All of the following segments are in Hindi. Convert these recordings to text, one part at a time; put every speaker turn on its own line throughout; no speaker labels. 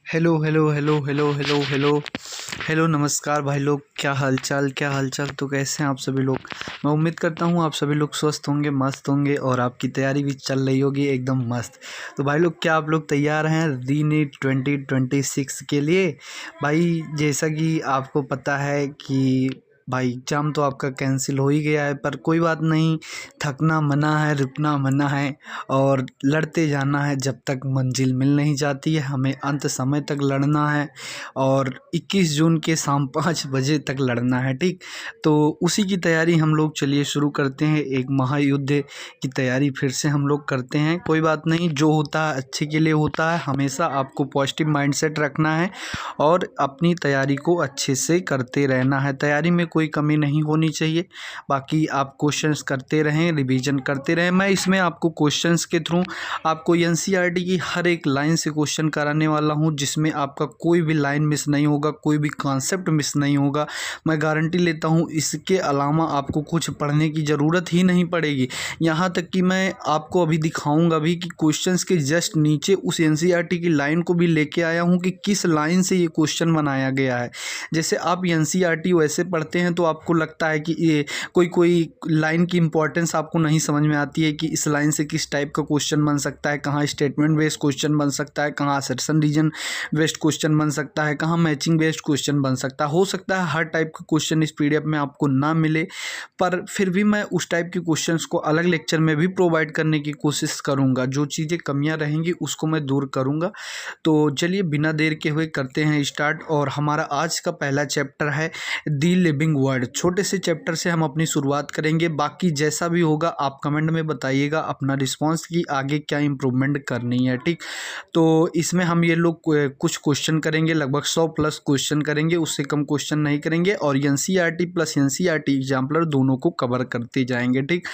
Hello hello hello hello hello hello hello नमस्कार भाई लोग। क्या हालचाल तो कैसे हैं आप सभी लोग। मैं उम्मीद करता हूँ आप सभी लोग स्वस्थ होंगे, मस्त होंगे और आपकी तैयारी भी चल रही होगी एकदम मस्त। तो भाई लोग, क्या आप लोग तैयार हैं री नीट 2026 के लिए। भाई जैसा कि आपको पता है कि भाई एग्ज़ाम तो आपका कैंसिल हो ही गया है, पर कोई बात नहीं। थकना मना है, रुकना मना है और लड़ते जाना है जब तक मंजिल मिल नहीं जाती है। हमें अंत समय तक लड़ना है और 21 जून के शाम 5 बजे तक लड़ना है, ठीक। तो उसी की तैयारी हम लोग चलिए शुरू करते हैं। एक महायुद्ध की तैयारी फिर से हम लोग करते हैं। कोई बात नहीं, जो होता है अच्छे के लिए होता है। हमेशा आपको पॉजिटिव माइंडसेट रखना है और अपनी तैयारी को अच्छे से करते रहना है। तैयारी में कोई कमी नहीं होनी चाहिए। बाकी आप क्वेश्चंस करते रहें, रिवीजन करते रहें। मैं इसमें आपको क्वेश्चंस के थ्रू आपको एनसीईआरटी की हर एक लाइन से क्वेश्चन कराने वाला हूं, जिसमें आपका कोई भी लाइन मिस नहीं होगा, कोई भी कॉन्सेप्ट मिस नहीं होगा। मैं गारंटी लेता हूं। इसके अलावा आपको कुछ पढ़ने की ज़रूरत ही नहीं पड़ेगी। यहाँ तक कि मैं आपको अभी दिखाऊंगा भी कि क्वेश्चंस के जस्ट नीचे उस एनसीईआरटी की लाइन को भी लेके आया हूँ कि किस लाइन से ये क्वेश्चन बनाया गया है। जैसे आप एनसीईआरटी वैसे पढ़ते हैं तो आपको लगता है कि ये कोई लाइन की इंपॉर्टेंस आपको नहीं समझ में आती है कि इस लाइन से किस टाइप का क्वेश्चन बन सकता है, कहाँ स्टेटमेंट बेस्ड क्वेश्चन बन सकता है, कहाँ असर्शन रीजन बेस्ड क्वेश्चन बन सकता है, कहाँ मैचिंग बेस्ड क्वेश्चन बन सकता है। हो सकता है हर टाइप का क्वेश्चन इस पीडीएफ में आपको ना मिले, पर फिर भी मैं उस टाइप के क्वेश्चंस को अलग लेक्चर में भी प्रोवाइड करने की कोशिश करूँगा। जो चीज़ें कमियाँ रहेंगी उसको मैं दूर करूँगा। तो चलिए बिना देर के हुए करते हैं स्टार्ट। और हमारा आज का पहला चैप्टर है दी लिविंग वर्ड। छोटे से चैप्टर से हम अपनी शुरुआत करेंगे। बाकी जैसा भी होगा आप कमेंट में बताइएगा अपना रिस्पांस की आगे क्या इम्प्रूवमेंट करनी है, ठीक। तो इसमें हम ये लोग कुछ क्वेश्चन करेंगे, लगभग 100 प्लस क्वेश्चन करेंगे, उससे कम क्वेश्चन नहीं करेंगे। और एनसीईआरटी प्लस एनसीईआरटी एग्जाम्पलर दोनों को कवर करते जाएंगे, ठीक।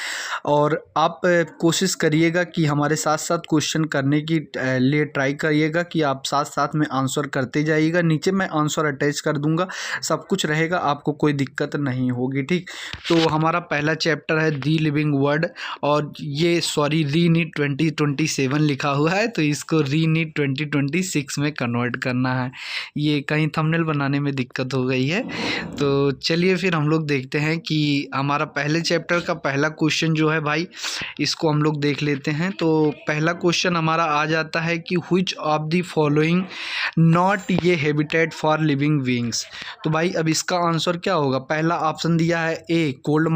और आप कोशिश करिएगा कि हमारे साथ साथ क्वेश्चन करने की लिए ट्राई करिएगा कि आप साथ साथ में आंसर करते जाइएगा। नीचे मैं आंसर अटैच कर दूंगा, सब कुछ रहेगा, आपको कोई दिक्कत नहीं होगी, ठीक। तो हमारा पहला चैप्टर है दी लिविंग वर्ड। और ये री नीट 2027 लिखा हुआ है, तो इसको री नीट 2026 में कन्वर्ट करना है। ये कहीं थंबनेल बनाने में दिक्कत हो गई है। तो चलिए फिर हम लोग देखते हैं कि हमारा पहले चैप्टर का पहला क्वेश्चन जो है भाई, इसको हम लोग देख लेते हैं। तो पहला क्वेश्चन हमारा आ जाता है कि which of the following not ये हैबिटेट फॉर लिविंग बीइंग्स। तो भाई अब इसका आंसर क्या होगा। पहला ऑप्शन दिया है ए कोल्ड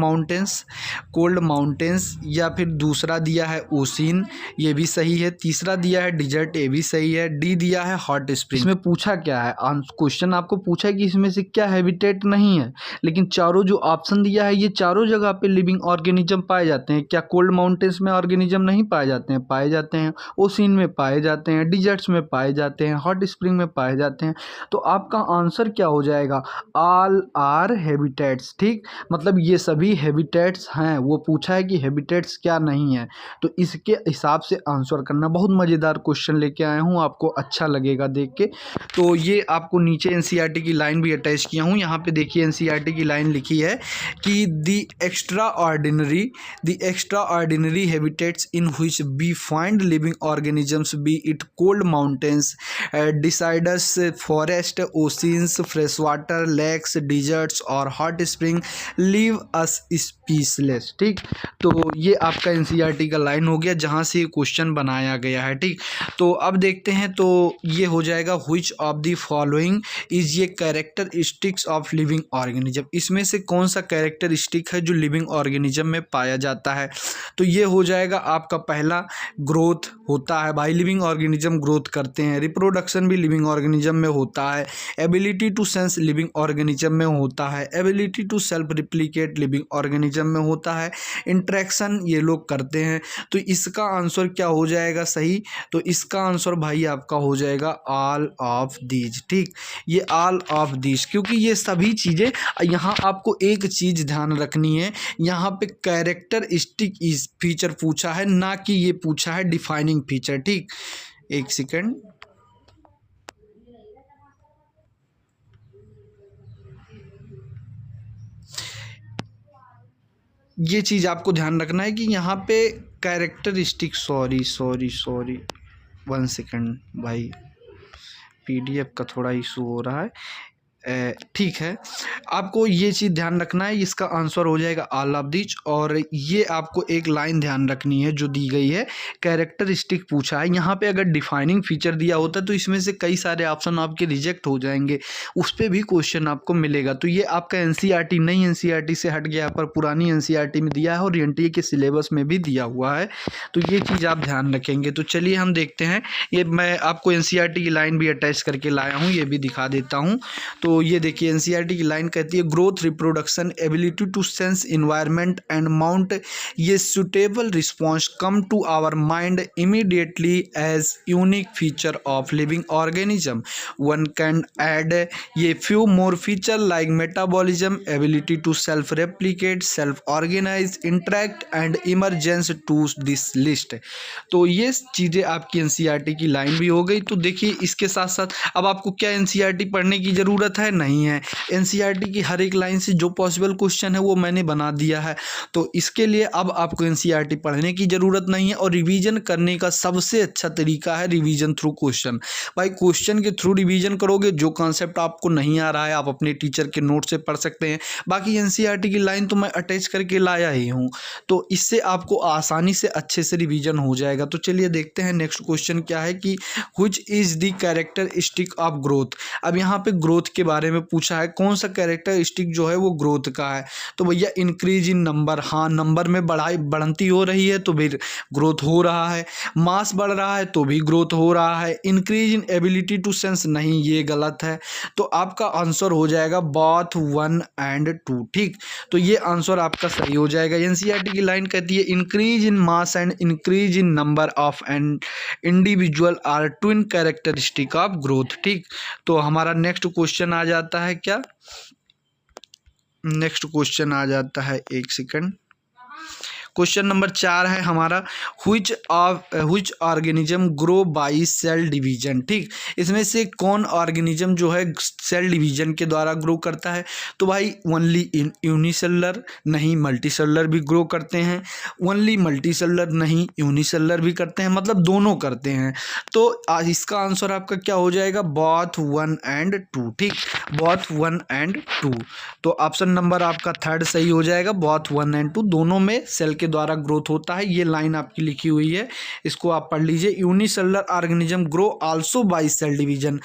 माउंटेन्स, या फिर दूसरा दिया है ओशियन, ये भी सही है। तीसरा दिया है डिजर्ट, ये भी सही है। डी दिया है हॉट स्प्रिंग। इसमें पूछा क्या है, क्वेश्चन आपको पूछा है कि इसमें से क्या हैबिटेट नहीं है, लेकिन चारों जो ऑप्शन दिया है ये चारों जगह पे लिविंग ऑर्गेनिज्म पाए जाते हैं। क्या कोल्ड माउंटेन्स में ऑर्गेनिज्म नहीं पाए जाते हैं? पाए जाते हैं। ओशियन में पाए जाते हैं, डिजर्ट्स में पाए जाते हैं, हॉट स्प्रिंग में पाए जाते हैं। तो आपका आंसर क्या हो जाएगा, ऑल आर हैबिटेट्स, ठीक। मतलब ये सभी हैबिटेट्स हैं। वो पूछा है कि हैबिटेट्स क्या नहीं है, तो इसके हिसाब से आंसर करना। बहुत मज़ेदार क्वेश्चन लेके आया हूँ, आपको अच्छा लगेगा देख के। तो ये आपको नीचे एनसीईआरटी की लाइन भी अटैच किया हूँ। यहाँ पे देखिए एनसीईआरटी की लाइन लिखी है कि the extraordinary habitats in which we find living organisms be it cold mountains, deciduous, forest, oceans, fresh water, lakes, deserts और hot spring leave us speechless, ठीक। तो ये आपका एनसीईआरटी का लाइन हो गया जहाँ से क्वेश्चन बनाया गया है, ठीक। तो अब देखते हैं, तो ये हो जाएगा which of the following is ये कैरेक्टरिस्टिक्स ऑफ लिविंग ऑर्गेनिज्म। इसमें से कौन सा कैरेक्टरिस्टिक है जो लिविंग ऑर्गेनिज्म में पाया जाता है। तो ये हो जाएगा आपका पहला, ग्रोथ होता है भाई। लिविंग ऑर्गेनिज्म ग्रोथ करते हैं। रिप्रोडक्शन भी लिविंग ऑर्गेनिज्म में होता है। Ability to sense living organism में होता है। Ability to self replicate living organism में होता है। इंट्रैक्शन ये लोग करते हैं। तो इसका आंसर क्या हो जाएगा सही, तो इसका आंसर भाई आपका हो जाएगा ऑल ऑफ दीज, ठीक। ये ऑल ऑफ दीज, क्योंकि ये सभी चीज़ें, यहाँ आपको एक चीज़ ध्यान रखनी है, यहाँ पे कैरेक्टरिस्टिक इस फीचर पूछा है, ना कि ये पूछा है डिफाइनिंग फीचर, ठीक। एक सेकेंड, ये चीज़ आपको ध्यान रखना है कि यहाँ पे कैरेक्टरिस्टिक, सॉरी 1 सेकेंड भाई, PDF का थोड़ा इशू हो रहा है। ठीक है, आपको ये चीज़ ध्यान रखना है, इसका आंसर हो जाएगा ऑल ऑफ दिस। और ये आपको एक लाइन ध्यान रखनी है जो दी गई है, कैरेक्टरिस्टिक पूछा है। यहाँ पे अगर डिफाइनिंग फीचर दिया होता तो इसमें से कई सारे ऑप्शन आपके रिजेक्ट हो जाएंगे, उस पर भी क्वेश्चन आपको मिलेगा। तो ये आपका NCERT नई NCERT से हट गया, पर पुरानी NCERT में दिया है और NTA के सिलेबस में भी दिया हुआ है, तो ये चीज़ आप ध्यान रखेंगे। तो चलिए हम देखते हैं, ये मैं आपको NCERT की लाइन भी अटैच करके लाया हूँ, ये भी दिखा देता हूँ। तो ये देखिए NCERT की लाइन कहती है growth, reproduction, ability to sense environment and mount ये suitable response come to our mind immediately as unique feature of living organism. One can add ये few more feature like metabolism, ability to self replicate, self organise, interact and emergence to this list. तो ये चीज़ें आपकी NCERT की लाइन भी हो गई। तो देखिए इसके साथ साथ अब आपको क्या NCERT पढ़ने की ज़रूरत है? नहीं है। NCERT की हर एक लाइन से जो पॉसिबल क्वेश्चन है वो मैंने बना दिया है, तो इसके लिए अब आपको NCERT पढ़ने की ज़रूरत नहीं है। और रिवीजन करने का सबसे अच्छा तरीका है रिवीजन थ्रू क्वेश्चन। भाई क्वेश्चन के थ्रू रिवीजन करोगे, जो कॉन्सेप्ट आपको नहीं आ रहा है आप अपने टीचर के नोट से पढ़ सकते हैं। बाकी NCERT की लाइन तो मैं अटैच करके लाया ही हूँ, तो इससे आपको आसानी से अच्छे से रिवीजन हो जाएगा। तो चलिए देखते हैं नेक्स्ट क्वेश्चन क्या है कि which is the characteristic of growth. अब यहाँ पे ग्रोथ के बारे में पूछा है, कौन सा कैरेक्टरिस्टिक जो है वो ग्रोथ का है। तो भैया इंक्रीज इन नंबर, हाँ नंबर में बढ़ती हो रही है तो फिर ग्रोथ हो रहा है। मास बढ़ रहा है तो भी ग्रोथ हो रहा है। Increase in ability to sense, नहीं ये गलत है। तो आपका आंसर हो जाएगा बोथ 1 and 2। ठीक, तो ये आंसर आपका सही हो जाएगा। NCERT की लाइन कहती है increase in mass and increase in number of an individual are twin characteristic of growth. ठीक, तो हमारा नेक्स्ट क्वेश्चन आ जाता है क्या, नेक्स्ट क्वेश्चन आ जाता है, एक सेकंड। क्वेश्चन नंबर 4 है हमारा, which organism grow by cell division. ठीक, इसमें से कौन ऑर्गेनिज्म जो है सेल डिवीजन के द्वारा ग्रो करता है। तो भाई ओनली यूनिसेलुलर, नहीं मल्टीसेलुलर भी ग्रो करते हैं। ओनली मल्टीसेलुलर, नहीं यूनिसेलुलर भी करते हैं, मतलब दोनों करते हैं। तो इसका आंसर आपका क्या हो जाएगा, बोथ 1 and 2। ठीक, बोथ 1 and 2। तो ऑप्शन नंबर आपका 3rd सही हो जाएगा, बोथ 1 and 2 दोनों में सेल के द्वारा ग्रोथ होता है। ये लाइन आपकी लिखी हुई है, इसको आप पढ़ लीजिए। Unicellular organism grow also by cell division.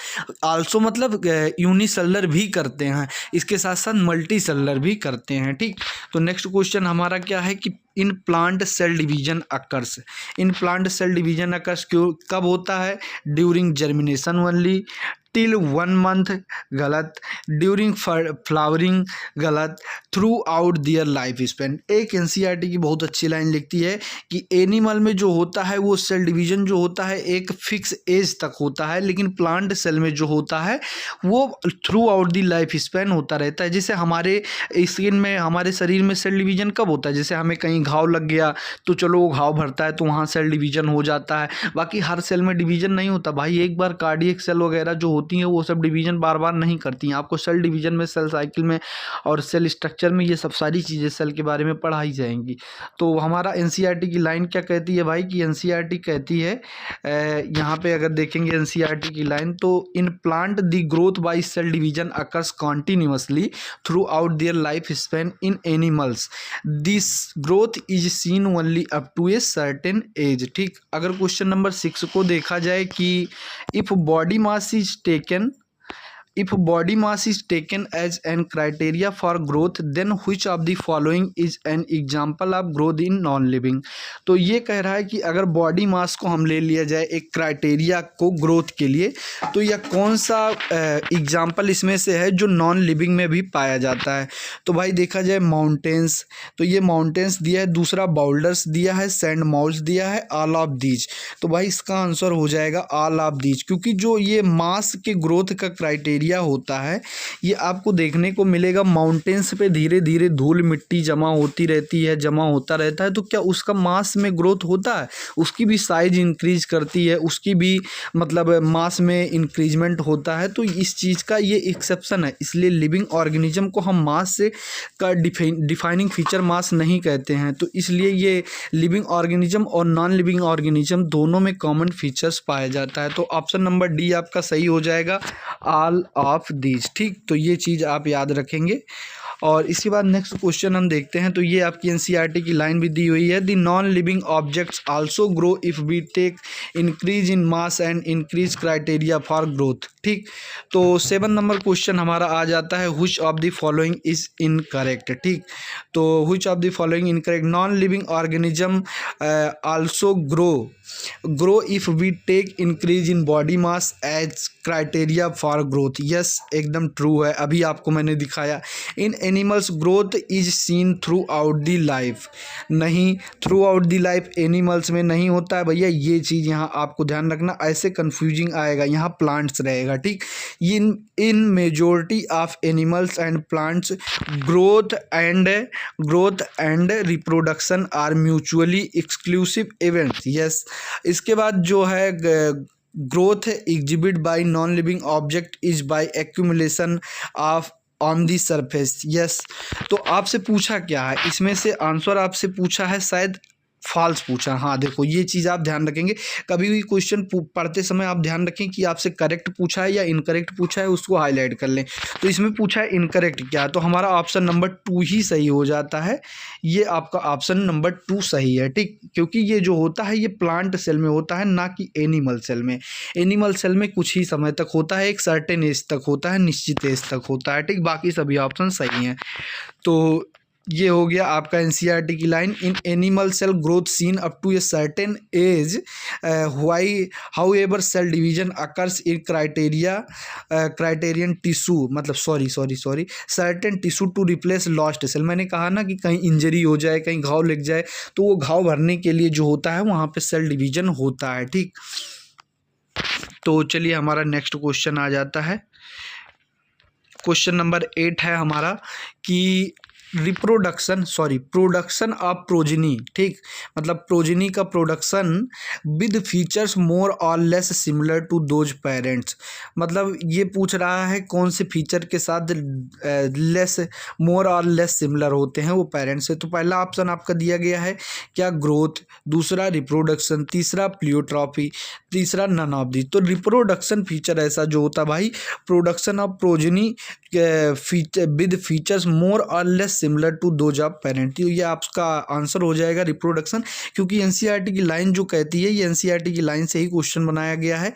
Also मतलब यूनिसेलुलर भी करते हैं, इसके साथ साथ मल्टी सेलुलर भी करते हैं। ठीक, तो नेक्स्ट क्वेश्चन हमारा क्या है कि in plant cell division occurs. In plant cell division occurs कब होता है, during germination only, till 1 month गलत, ड्यूरिंग फ्लावरिंग गलत, throughout their life span. एक NCERT की बहुत अच्छी लाइन लिखती है कि एनिमल में जो होता है वो सेल डिवीजन जो होता है एक फिक्स एज तक होता है, लेकिन प्लांट सेल में जो होता है वो through out the life span होता रहता है। जैसे हमारे स्किन में, हमारे शरीर में सेल डिवीजन कब होता है, जैसे हमें कहीं घाव लग गया तो चलो वो घाव भरता है तो वहाँ सेल डिवीजन हो जाता है। बाकी हर सेल में डिवीजन नहीं होता भाई, एक बार कार्डियक सेल वगैरह जो होती हैं वो सब डिवीजन बार बार नहीं करती हैं। आपको सेल डिवीजन में, सेल साइकिल में और सेल स्ट्रक्चर में ये सब सारी चीज़ें सेल के बारे में पढ़ाई जाएंगी। तो हमारा NCERT की लाइन क्या कहती है भाई कि NCERT कहती है, यहाँ पे अगर देखेंगे NCERT की लाइन तो in plant the growth by cell division occurs continuously throughout their life span in animals, this growth is seen only up to a certain age. ठीक, अगर क्वेश्चन नंबर 6 को देखा जाए कि if body mass is taken, if body mass is taken as an criteria for growth then which of the following is an example of growth in non living। तो ये कह रहा है कि अगर बॉडी मास को हम ले लिया जाए एक क्राइटेरिया को ग्रोथ के लिए, तो यह कौन सा एग्जाम्पल इसमें से है जो नॉन लिविंग में भी पाया जाता है। तो भाई देखा जाए माउंटेन्स, तो ये माउंटेन्स दिया है, दूसरा बाउल्डर्स दिया है, सैंड मॉल्स दिया है, ऑल ऑफ दीज। तो भाई इसका आंसर हो जाएगा ऑल ऑफ दीज, क्योंकि जो ये मास के ग्रोथ का क्राइटेरिया क्राइटेरिया होता है ये आपको देखने को मिलेगा। माउंटेन्स पे धीरे धीरे धूल मिट्टी जमा होती रहती है, जमा होता रहता है, तो क्या उसका मास में ग्रोथ होता है, उसकी भी साइज इंक्रीज करती है, उसकी भी मतलब मास में इंक्रीजमेंट होता है। तो इस चीज़ का ये एक्सेप्शन है, इसलिए लिविंग ऑर्गेनिज्म को हम मास से का डिफाइनिंग फीचर मास नहीं कहते हैं। तो इसलिए ये लिविंग ऑर्गेनिज्म और नॉन लिविंग ऑर्गेनिज्म दोनों में कॉमन फीचर्स पाया जाता है। तो ऑप्शन नंबर डी आपका सही हो जाएगा, ऑल ऑफ दीज। ठीक, तो ये चीज़ आप याद रखेंगे। और इसके बाद नेक्स्ट क्वेश्चन हम देखते हैं। तो ये आपकी एनसीईआरटी की लाइन भी दी हुई है, the non living objects also grow if we take increase in mass and increase criteria for growth. ठीक, तो 7 नंबर क्वेश्चन हमारा आ जाता है, which of the following is incorrect. ठीक, तो which of the following incorrect, non living organism also grow if we take increase in body mass as criteria for growth. Yes, एकदम ट्रू है, अभी आपको मैंने दिखाया। In animals growth is seen throughout the life, नहीं, throughout the life animals में नहीं होता है भैया, ये चीज़ यहाँ आपको ध्यान रखना, ऐसे कन्फ्यूजिंग आएगा, यहाँ प्लांट्स रहेगा। ठीक, in majority of animals and plants growth and reproduction are mutually exclusive events. Yes, इसके बाद जो है growth exhibit by non living object is by accumulation of on the surface. Yes, तो आपसे पूछा क्या है, इसमें से आंसर आपसे पूछा है शायद फॉल्स पूछा। हाँ देखो, ये चीज़ आप ध्यान रखेंगे, कभी भी क्वेश्चन पढ़ते समय आप ध्यान रखें कि आपसे करेक्ट पूछा है या इनकरेक्ट पूछा है, उसको हाईलाइट कर लें। तो इसमें पूछा है इनकरेक्ट क्या, तो हमारा ऑप्शन नंबर 2 ही सही हो जाता है। ये आपका ऑप्शन नंबर 2 सही है। ठीक, क्योंकि ये जो होता है ये प्लांट सेल में होता है, ना कि एनिमल सेल में। एनिमल सेल में कुछ ही समय तक होता है, एक सर्टेन एज तक होता है, निश्चित एज तक होता है। ठीक, बाकी सभी ऑप्शन सही हैं। तो ये हो गया आपका एनसीईआरटी की line, in animal cell growth seen up to a certain age, however cell division occurs in criterion tissue, मतलब sorry certain tissue to replace lost cell. मैंने कहा ना कि कहीं इंजरी हो जाए, कहीं घाव लग जाए, तो वो घाव भरने के लिए जो होता है वहाँ पे सेल डिवीजन होता है। ठीक, तो चलिए हमारा नेक्स्ट क्वेश्चन आ जाता है। क्वेश्चन नंबर 8 है हमारा कि प्रोडक्शन ऑफ प्रोजेनी। ठीक, मतलब प्रोजेनी का production with features more or less similar to those parents. मतलब ये पूछ रहा है कौन से फीचर के साथ मोर और लेस सिमिलर होते हैं वो पेरेंट्स से। तो पहला ऑप्शन आपका दिया गया है क्या, ग्रोथ, दूसरा रिप्रोडक्शन, तीसरा प्लियोट्रॉफी, तीसरा नन ऑफ दी। तो रिप्रोडक्शन फीचर ऐसा जो होता है भाई, production of progeny with features more or less similar to those of parent. ये आपका आंसर हो जाएगा रिप्रोडक्शन, क्योंकि एनसीईआरटी की लाइन जो कहती है, ये एनसीईआरटी की लाइन से ही क्वेश्चन बनाया गया है।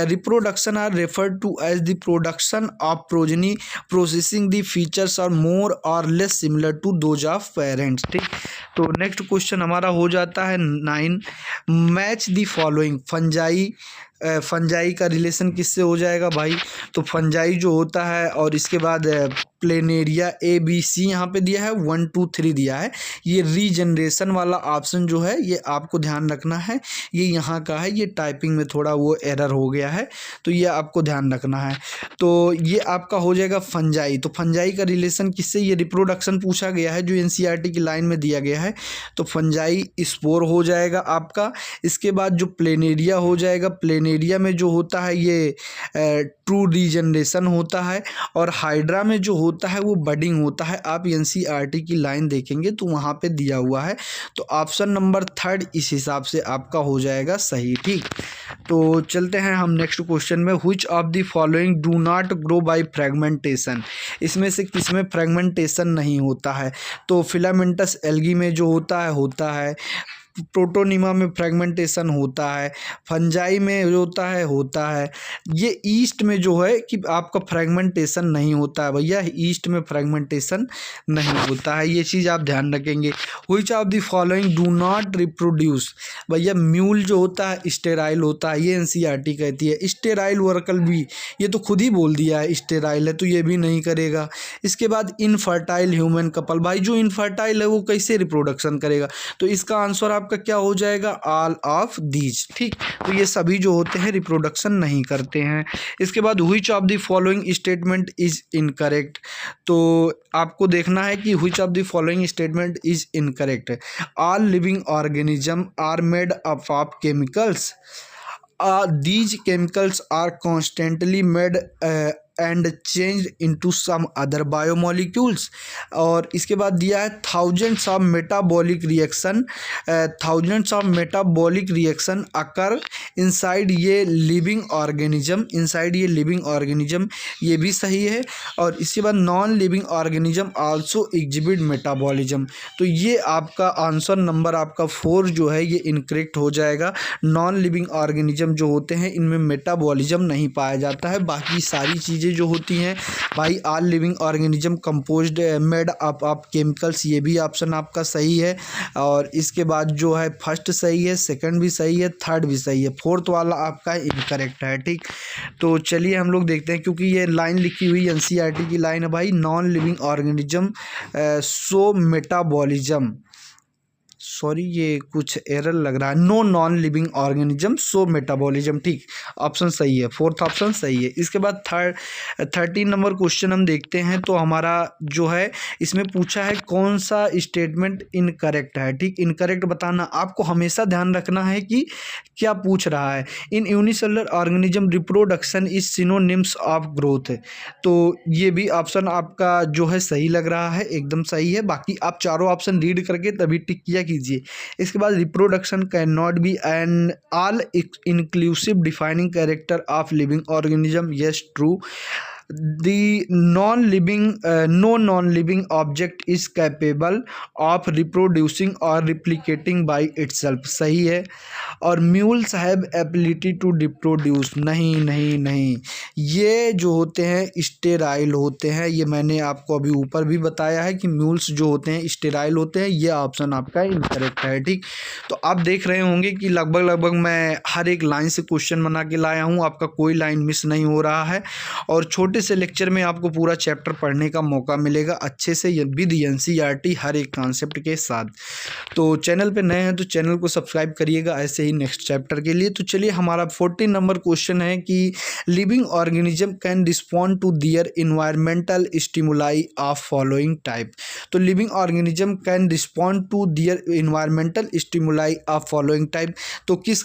Reproduction are referred to as the production of progeny processing the features are more or less similar to those of parents. ठीक, तो नेक्स्ट क्वेश्चन हमारा हो जाता है 9, मैच द फॉलोइंग। फंजाई का रिलेशन किससे हो जाएगा भाई, तो फंजाई जो होता है और इसके बाद प्लेनेरिया, ABC यहाँ पे दिया है, 1 2 3 दिया है। ये रीजनरेशन वाला ऑप्शन जो है ये आपको ध्यान रखना है, ये यहाँ का है, ये टाइपिंग में थोड़ा वो एरर हो गया है, तो ये आपको ध्यान रखना है। तो ये आपका हो जाएगा फंजाई। तो फंजाई का रिलेशन किससे, ये रिप्रोडक्शन पूछा गया है जो एनसीईआरटी की लाइन में दिया गया है, तो फंजाई स्पोर हो जाएगा आपका। इसके बाद जो प्लेनेरिया हो जाएगा, प्लेनेरिया में जो होता है ये ट्रू रीजनरेशन होता है, और हाइड्रा में जो होता है वो बडिंग होता है। आप एनसीईआरटी की लाइन देखेंगे तो वहाँ पे दिया हुआ है, तो ऑप्शन नंबर 3 इस हिसाब से आपका हो जाएगा सही। ठीक, तो चलते हैं हम नेक्स्ट क्वेश्चन में, which of the following do not grow by fragmentation. इसमें से किसमें फ्रेगमेंटेशन नहीं होता है, तो फिलामेंटस एल्गी में जो होता है, प्रोटोनिमा में फ्रेगमेंटेशन होता है, फंजाई में जो होता है। ये ईस्ट में जो है कि आपका फ्रेगमेंटेशन नहीं होता है भैया, ईस्ट में फ्रेगमेंटेशन नहीं होता है, ये चीज़ आप ध्यान रखेंगे। Which of the following do not reproduce, भैया म्यूल जो होता है स्टेराइल होता है, ये एनसीईआरटी कहती है। स्टेराइल वर्कल भी, ये तो खुद ही बोल दिया है स्टेराइल है, तो ये भी नहीं करेगा। इसके बाद इनफर्टाइल ह्यूमन कपल, भाई जो इनफर्टाइल है वो कैसे रिप्रोडक्शन करेगा, तो इसका आंसर आपका क्या हो जाएगा, ऑल ऑफ दीज। ठीक, तो ये सभी जो होते हैं रिप्रोडक्शन नहीं करते हैं। इसके बाद which of the following statement is incorrect, तो आपको देखना है कि which of the following statement is incorrect. All living organism are made up of chemicals, these chemicals are constantly made and changed into some other biomolecules। और इसके बाद दिया है thousands of metabolic reaction occur inside ये living organism, ये भी सही है। और इसके बाद non living organism also exhibit metabolism, तो ये आपका आंसर नंबर आपका 4 जो है ये इनकरेक्ट हो जाएगा। नॉन लिविंग ऑर्गेनिज्म जो होते हैं इनमें मेटाबॉलिज्म नहीं पाया जाता है, बाकी सारी चीज़ें जो होती हैं भाई all living organism composed made up of chemicals, ये भी ऑप्शन आपका सही है। और इसके बाद जो है फर्स्ट सही है, सेकंड भी सही है, थर्ड भी सही है, फोर्थ वाला आपका इनकरेक्ट है। ठीक, तो चलिए हम लोग देखते हैं, क्योंकि ये लाइन लिखी हुई एनसीईआरटी की लाइन है भाई, non living organism so metabolism, sorry ये कुछ एरर लग रहा है, no non living organism so metabolism. ठीक, ऑप्शन सही है, फोर्थ ऑप्शन सही है। इसके बाद 13 नंबर क्वेश्चन हम देखते हैं, तो हमारा जो है इसमें पूछा है कौन सा स्टेटमेंट इनकरेक्ट है। ठीक, इनकरेक्ट बताना आपको हमेशा ध्यान रखना है कि क्या पूछ रहा है। इन unicellular organism reproduction is synonyms of growth, तो ये भी ऑप्शन आपका जो है सही लग रहा है, एकदम सही है। बाकी आप चारों ऑप्शन रीड करके तभी टिक किया कीजिए। इसके बाद reproduction can not be an all inclusive defining character of living organism, yes true. The no non-living object is capable of reproducing or replicating by itself, सही है। और mules have ability to reproduce, नहीं नहीं नहीं, ये जो होते हैं स्टेराइल होते हैं, ये मैंने आपको अभी ऊपर भी बताया है कि mules जो होते हैं स्टेराइल होते हैं, ये ऑप्शन आपका इनकरेक्ट है। ठीक, तो आप देख रहे होंगे कि लगभग मैं हर एक लाइन से क्वेश्चन बना के लाया हूँ, आपका कोई लाइन मिस नहीं हो रहा है। और छोटे से लेक्चर में आपको पूरा चैप्टर पढ़ने का मौका मिलेगा अच्छे से विद एनसीईआरटी हर एक कॉन्सेप्ट के साथ। तो चैनल पे नए हैं तो चैनल को सब्सक्राइब करिएगा ऐसे ही नेक्स्ट चैप्टर के लिए। तो चलिए हमारा 14 नंबर क्वेश्चन है कि living organism can respond to their environmental stimuli of following type, तो living organism can respond to their environmental stimuli of following type, तो किस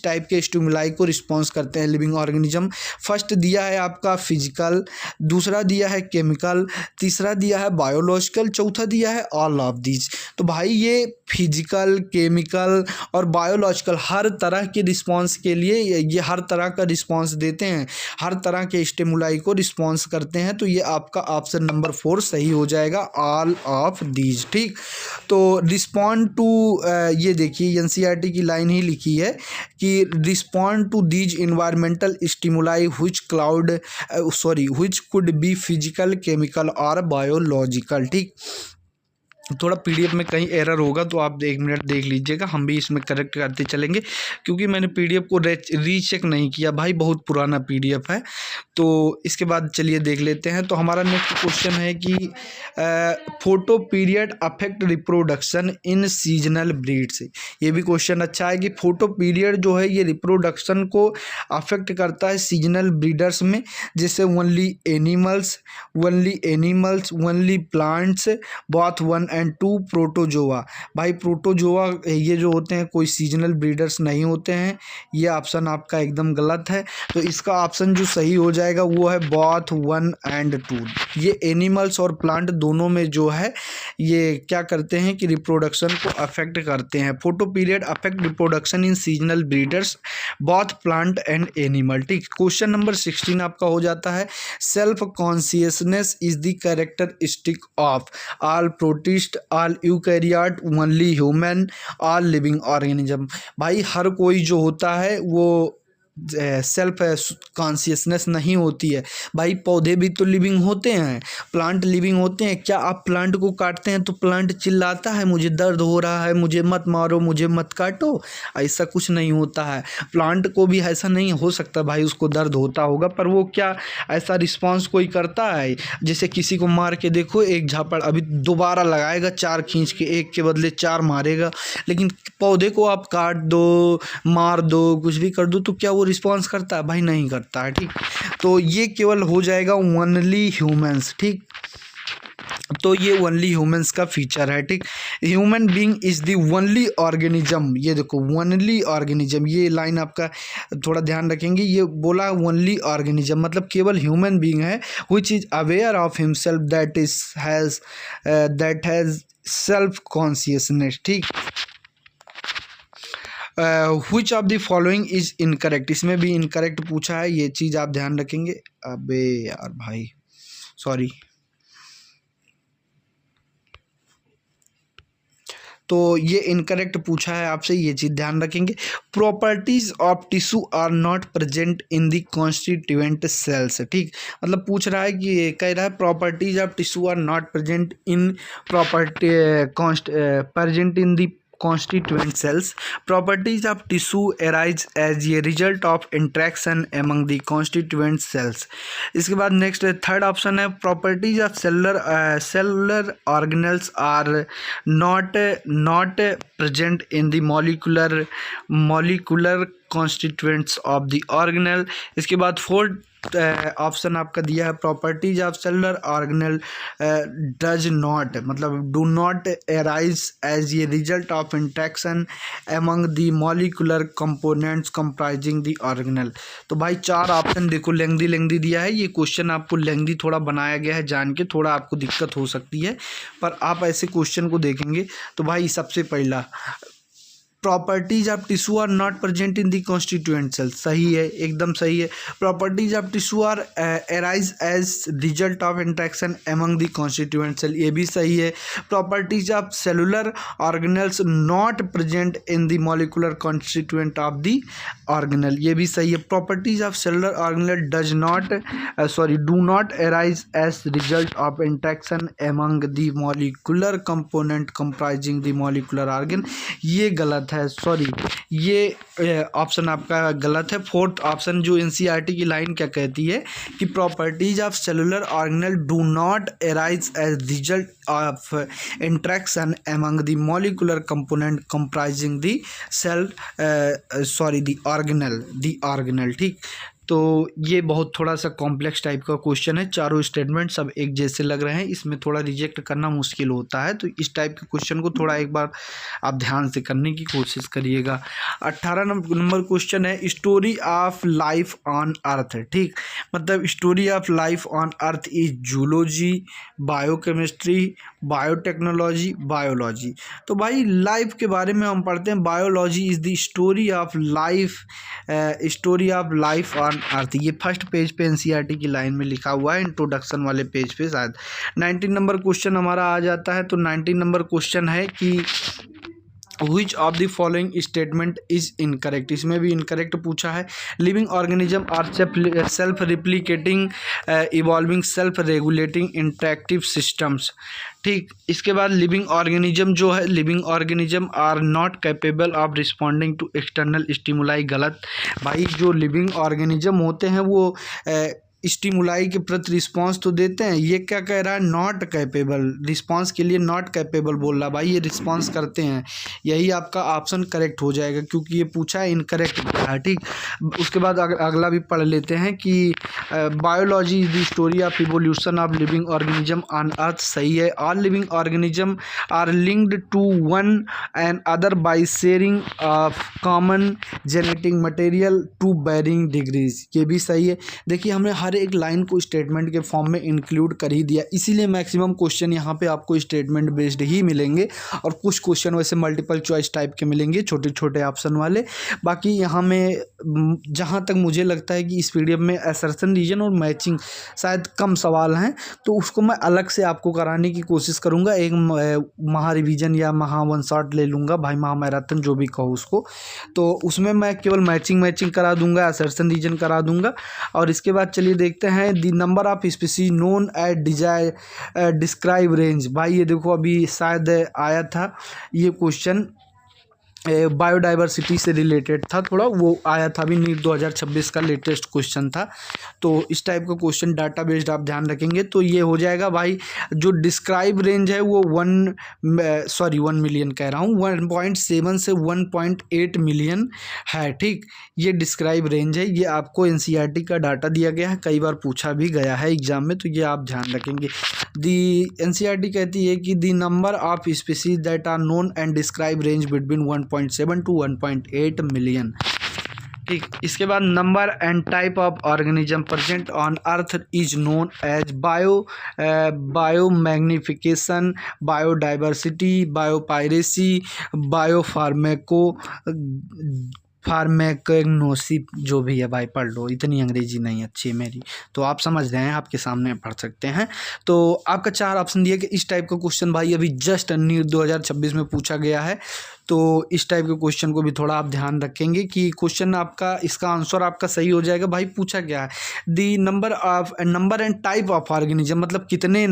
टाइप के स्टिमुलाई को रिस्पॉन्स करते हैं लिविंग ऑर्गेनिज्म। फर्स्ट दिया है आपका फिजिकल, दूसरा दिया है केमिकल, तीसरा दिया है बायोलॉजिकल, चौथा दिया है ऑल ऑफ दीज। तो भाई ये फिजिकल, केमिकल और बायोलॉजिकल हर तरह के रिस्पॉन्स के लिए ये हर तरह का रिस्पॉन्स देते हैं, हर तरह के स्टिमुलाई को रिस्पॉन्स करते हैं, तो ये आपका ऑप्शन नंबर 4 सही हो जाएगा, ऑल ऑफ दीज। ठीक, तो रिस्पॉन्ड टू ये देखिए एनसीईआरटी की लाइन ही लिखी है कि respond to these environmental stimuli which could be physical, chemical और बायोलॉजिकल। ठीक, थोड़ा पीडीएफ में कहीं एरर होगा तो आप 1 मिनट देख लीजिएगा, हम भी इसमें करेक्ट करते चलेंगे, क्योंकि मैंने पीडीएफ को रीचेक नहीं किया भाई, बहुत पुराना पीडीएफ है। तो इसके बाद चलिए देख लेते हैं। तो हमारा नेक्स्ट क्वेश्चन है कि photo period affect reproduction in seasonal breeds, ये भी क्वेश्चन अच्छा है कि फोटो पीरियड जो है ये रिप्रोडक्शन को अफेक्ट करता है सीजनल ब्रीडर्स में, जैसे only animals, only plants, both 1 and 2 protozoa. भाई प्रोटोजोआ ये जो होते हैं कोई सीजनल ब्रीडर्स नहीं होते हैं, ये ऑप्शन आपका एकदम गलत है। तो इसका ऑप्शन जो सही हो जाएगा वो है बोथ 1 and 2। ये एनिमल्स और प्लांट दोनों में जो है ये क्या करते हैं कि रिप्रोडक्शन को अफेक्ट करते हैं। Photo period affect reproduction in seasonal breeders both plant and animal. ठीक, क्वेश्चन नंबर 16 आपका हो जाता है self consciousness is the characteristic of all protist, all eukaryote, only human, all living organism. भाई हर कोई जो होता है वो सेल्फ कॉन्शियसनेस नहीं होती है। भाई पौधे भी तो लिविंग होते हैं, प्लांट लिविंग होते हैं। क्या आप प्लांट को काटते हैं तो प्लांट चिल्लाता है मुझे दर्द हो रहा है, मुझे मत मारो, मुझे मत काटो? ऐसा कुछ नहीं होता है। प्लांट को भी ऐसा नहीं हो सकता भाई, उसको दर्द होता होगा, पर वो क्या ऐसा रिस्पॉन्स कोई करता है? जैसे किसी को मार के देखो, एक झापड़ अभी दोबारा लगाएगा, 4 खींच के, एक के बदले 4 मारेगा। लेकिन पौधे को आप काट दो, मार दो, कुछ भी कर दो, तो क्या वो रिस्पॉन्स करता है? भाई नहीं करता है। ठीक, तो ये केवल हो जाएगा ओनली ह्यूमंस। ठीक, तो ये ओनली ह्यूमंस का फीचर है। ठीक, human being is the only organism. ये देखो ओनली ऑर्गेनिज्म, ये लाइन आपका थोड़ा ध्यान रखेंगे। ये बोला ओनली ऑर्गेनिज्म मतलब केवल ह्यूमन बीइंग है which is aware of himself that has self consciousness. ठीक, which of the following is incorrect, इसमें भी इनकरेक्ट पूछा है, ये चीज़ आप ध्यान रखेंगे। अबे यार भाई सॉरी, तो ये इनकरेक्ट पूछा है आपसे, ये चीज़ ध्यान रखेंगे। Properties of tissue are not present in the constituent cells. ठीक, मतलब पूछ रहा है कि कह रहा है properties of tissue are not present in present in the constituent cells. Properties of tissue arise as a result of interaction among the constituent cells. इसके बाद नेक्स्ट थर्ड ऑप्शन है properties of cellular organelles are not present in the molecular constituents of the organelle. इसके बाद फोर्थ ऑप्शन आपका दिया है properties of cellular organelle does not मतलब do not arise as a result of interaction among the molecular components comprising the organelle. तो भाई 4 ऑप्शन देखो, लेंदी दिया है। ये क्वेश्चन आपको लेंदी थोड़ा बनाया गया है, जान के थोड़ा आपको दिक्कत हो सकती है, पर आप ऐसे क्वेश्चन को देखेंगे तो भाई सबसे पहला properties of tissue are not present in the constituent cell, सही है, एकदम सही है। Properties of tissue are arise as result of interaction among the constituent cell, ये भी सही है। Properties of cellular organelles not present in the molecular constituent of the organelle, ये भी सही है। Properties of cellular organelle does not do not arise as result of interaction among the molecular component comprising the molecular organ, ये गलत है, सॉरी ये ऑप्शन आपका गलत है। फोर्थ ऑप्शन जो एनसीईआरटी की लाइन क्या कहती है कि properties of cellular organelle do not arise as result of interaction among the molecular component comprising the cell the organelle. ठीक, तो ये बहुत थोड़ा सा कॉम्प्लेक्स टाइप का क्वेश्चन है, चारों स्टेटमेंट सब एक जैसे लग रहे हैं, इसमें थोड़ा रिजेक्ट करना मुश्किल होता है, तो इस टाइप के क्वेश्चन को थोड़ा एक बार आप ध्यान से करने की कोशिश करिएगा। 18 नंबर क्वेश्चन है story of life on earth. ठीक, मतलब story of life on earth is zoology, biochemistry, biotechnology, biology. तो भाई लाइफ के बारे में हम पढ़ते हैं, biology is the story of life on earth, ये फर्स्ट पेज पे एनसीईआरटी की लाइन में लिखा हुआ है, इंट्रोडक्शन वाले पेज पे शायद। 19 नंबर क्वेश्चन हमारा आ जाता है, तो 19 नंबर क्वेश्चन है कि Which of the following statement is incorrect, इसमें भी इनकरेक्ट पूछा है। Living organism are self replicating evolving self regulating interactive systems. ठीक, इसके बाद लिविंग ऑर्गेनिज्म जो है, living organism are not capable of responding to external stimuli, गलत। भाई जो लिविंग ऑर्गेनिज्म होते हैं वो स्टिमुलाई के प्रति रिस्पांस तो देते हैं, ये क्या कह रहा है नॉट कैपेबल, रिस्पांस के लिए नॉट कैपेबल बोल रहा है। भाई ये रिस्पांस करते हैं, यही आपका ऑप्शन करेक्ट हो जाएगा क्योंकि ये पूछा है इनकरेक्ट है। ठीक, उसके बाद अगला भी पढ़ लेते हैं कि biology is the story of evolution of living organism on earth, सही है। All living organism are linked to one and other by sharing of common genetic material to varying degrees, ये भी सही है। देखिए हमने हर हर एक लाइन को स्टेटमेंट के फॉर्म में इंक्लूड कर ही दिया, इसीलिए मैक्सिमम क्वेश्चन यहाँ पे आपको स्टेटमेंट बेस्ड ही मिलेंगे और कुछ क्वेश्चन वैसे मल्टीपल चॉइस टाइप के मिलेंगे, छोटे छोटे ऑप्शन वाले। बाकी यहाँ में जहाँ तक मुझे लगता है कि इस पीडीएफ में असर्शन रीजन और मैचिंग शायद कम सवाल हैं, तो उसको मैं अलग से आपको कराने की कोशिश करूँगा। एक महा रिवीजन या महा वन शॉट ले लूँगा, भाई महा मैराथन जो भी कहो उसको, तो उसमें मैं केवल मैचिंग करा दूंगा, असर्शन रीजन करा दूंगा। और इसके बाद चलिए देखते हैं the number of species known at describe range. भाई ये देखो अभी शायद आया था ये क्वेश्चन, बायोडाइवर्सिटी से रिलेटेड था थोड़ा, वो आया था अभी नीट 2026 का लेटेस्ट क्वेश्चन था। तो इस टाइप का क्वेश्चन डाटा बेस्ड आप ध्यान रखेंगे तो ये हो जाएगा भाई। जो डिस्क्राइब रेंज है वो 1 मिलियन कह रहा हूँ, 1.7 से 1.8 मिलियन है, ठीक। ये डिस्क्राइब रेंज है, ये आपको एनसीईआरटी का डाटा दिया गया है, कई बार पूछा भी गया है एग्जाम में, तो ये आप ध्यान रखेंगे। दी एनसीईआरटी कहती है कि the number of species that are known and describe range between 1.7 to 1.8 million, ठीक। इसके बाद number and type of organism present on earth is known as biomagnification, biodiversity, biopiracy, pharmacognosy, जो भी है भाई पढ़ लो, इतनी अंग्रेजी नहीं अच्छी है मेरी, तो आप समझ रहे हैं, आपके सामने पढ़ सकते हैं। तो आपका 4 ऑप्शन दिया कि इस टाइप का क्वेश्चन भाई अभी जस्ट नीट 2026 में पूछा गया है, तो इस टाइप के क्वेश्चन को भी थोड़ा आप ध्यान रखेंगे कि क्वेश्चन आपका, इसका आंसर आपका सही हो जाएगा। भाई पूछा क्या है, the number and type of organism, मतलब कितने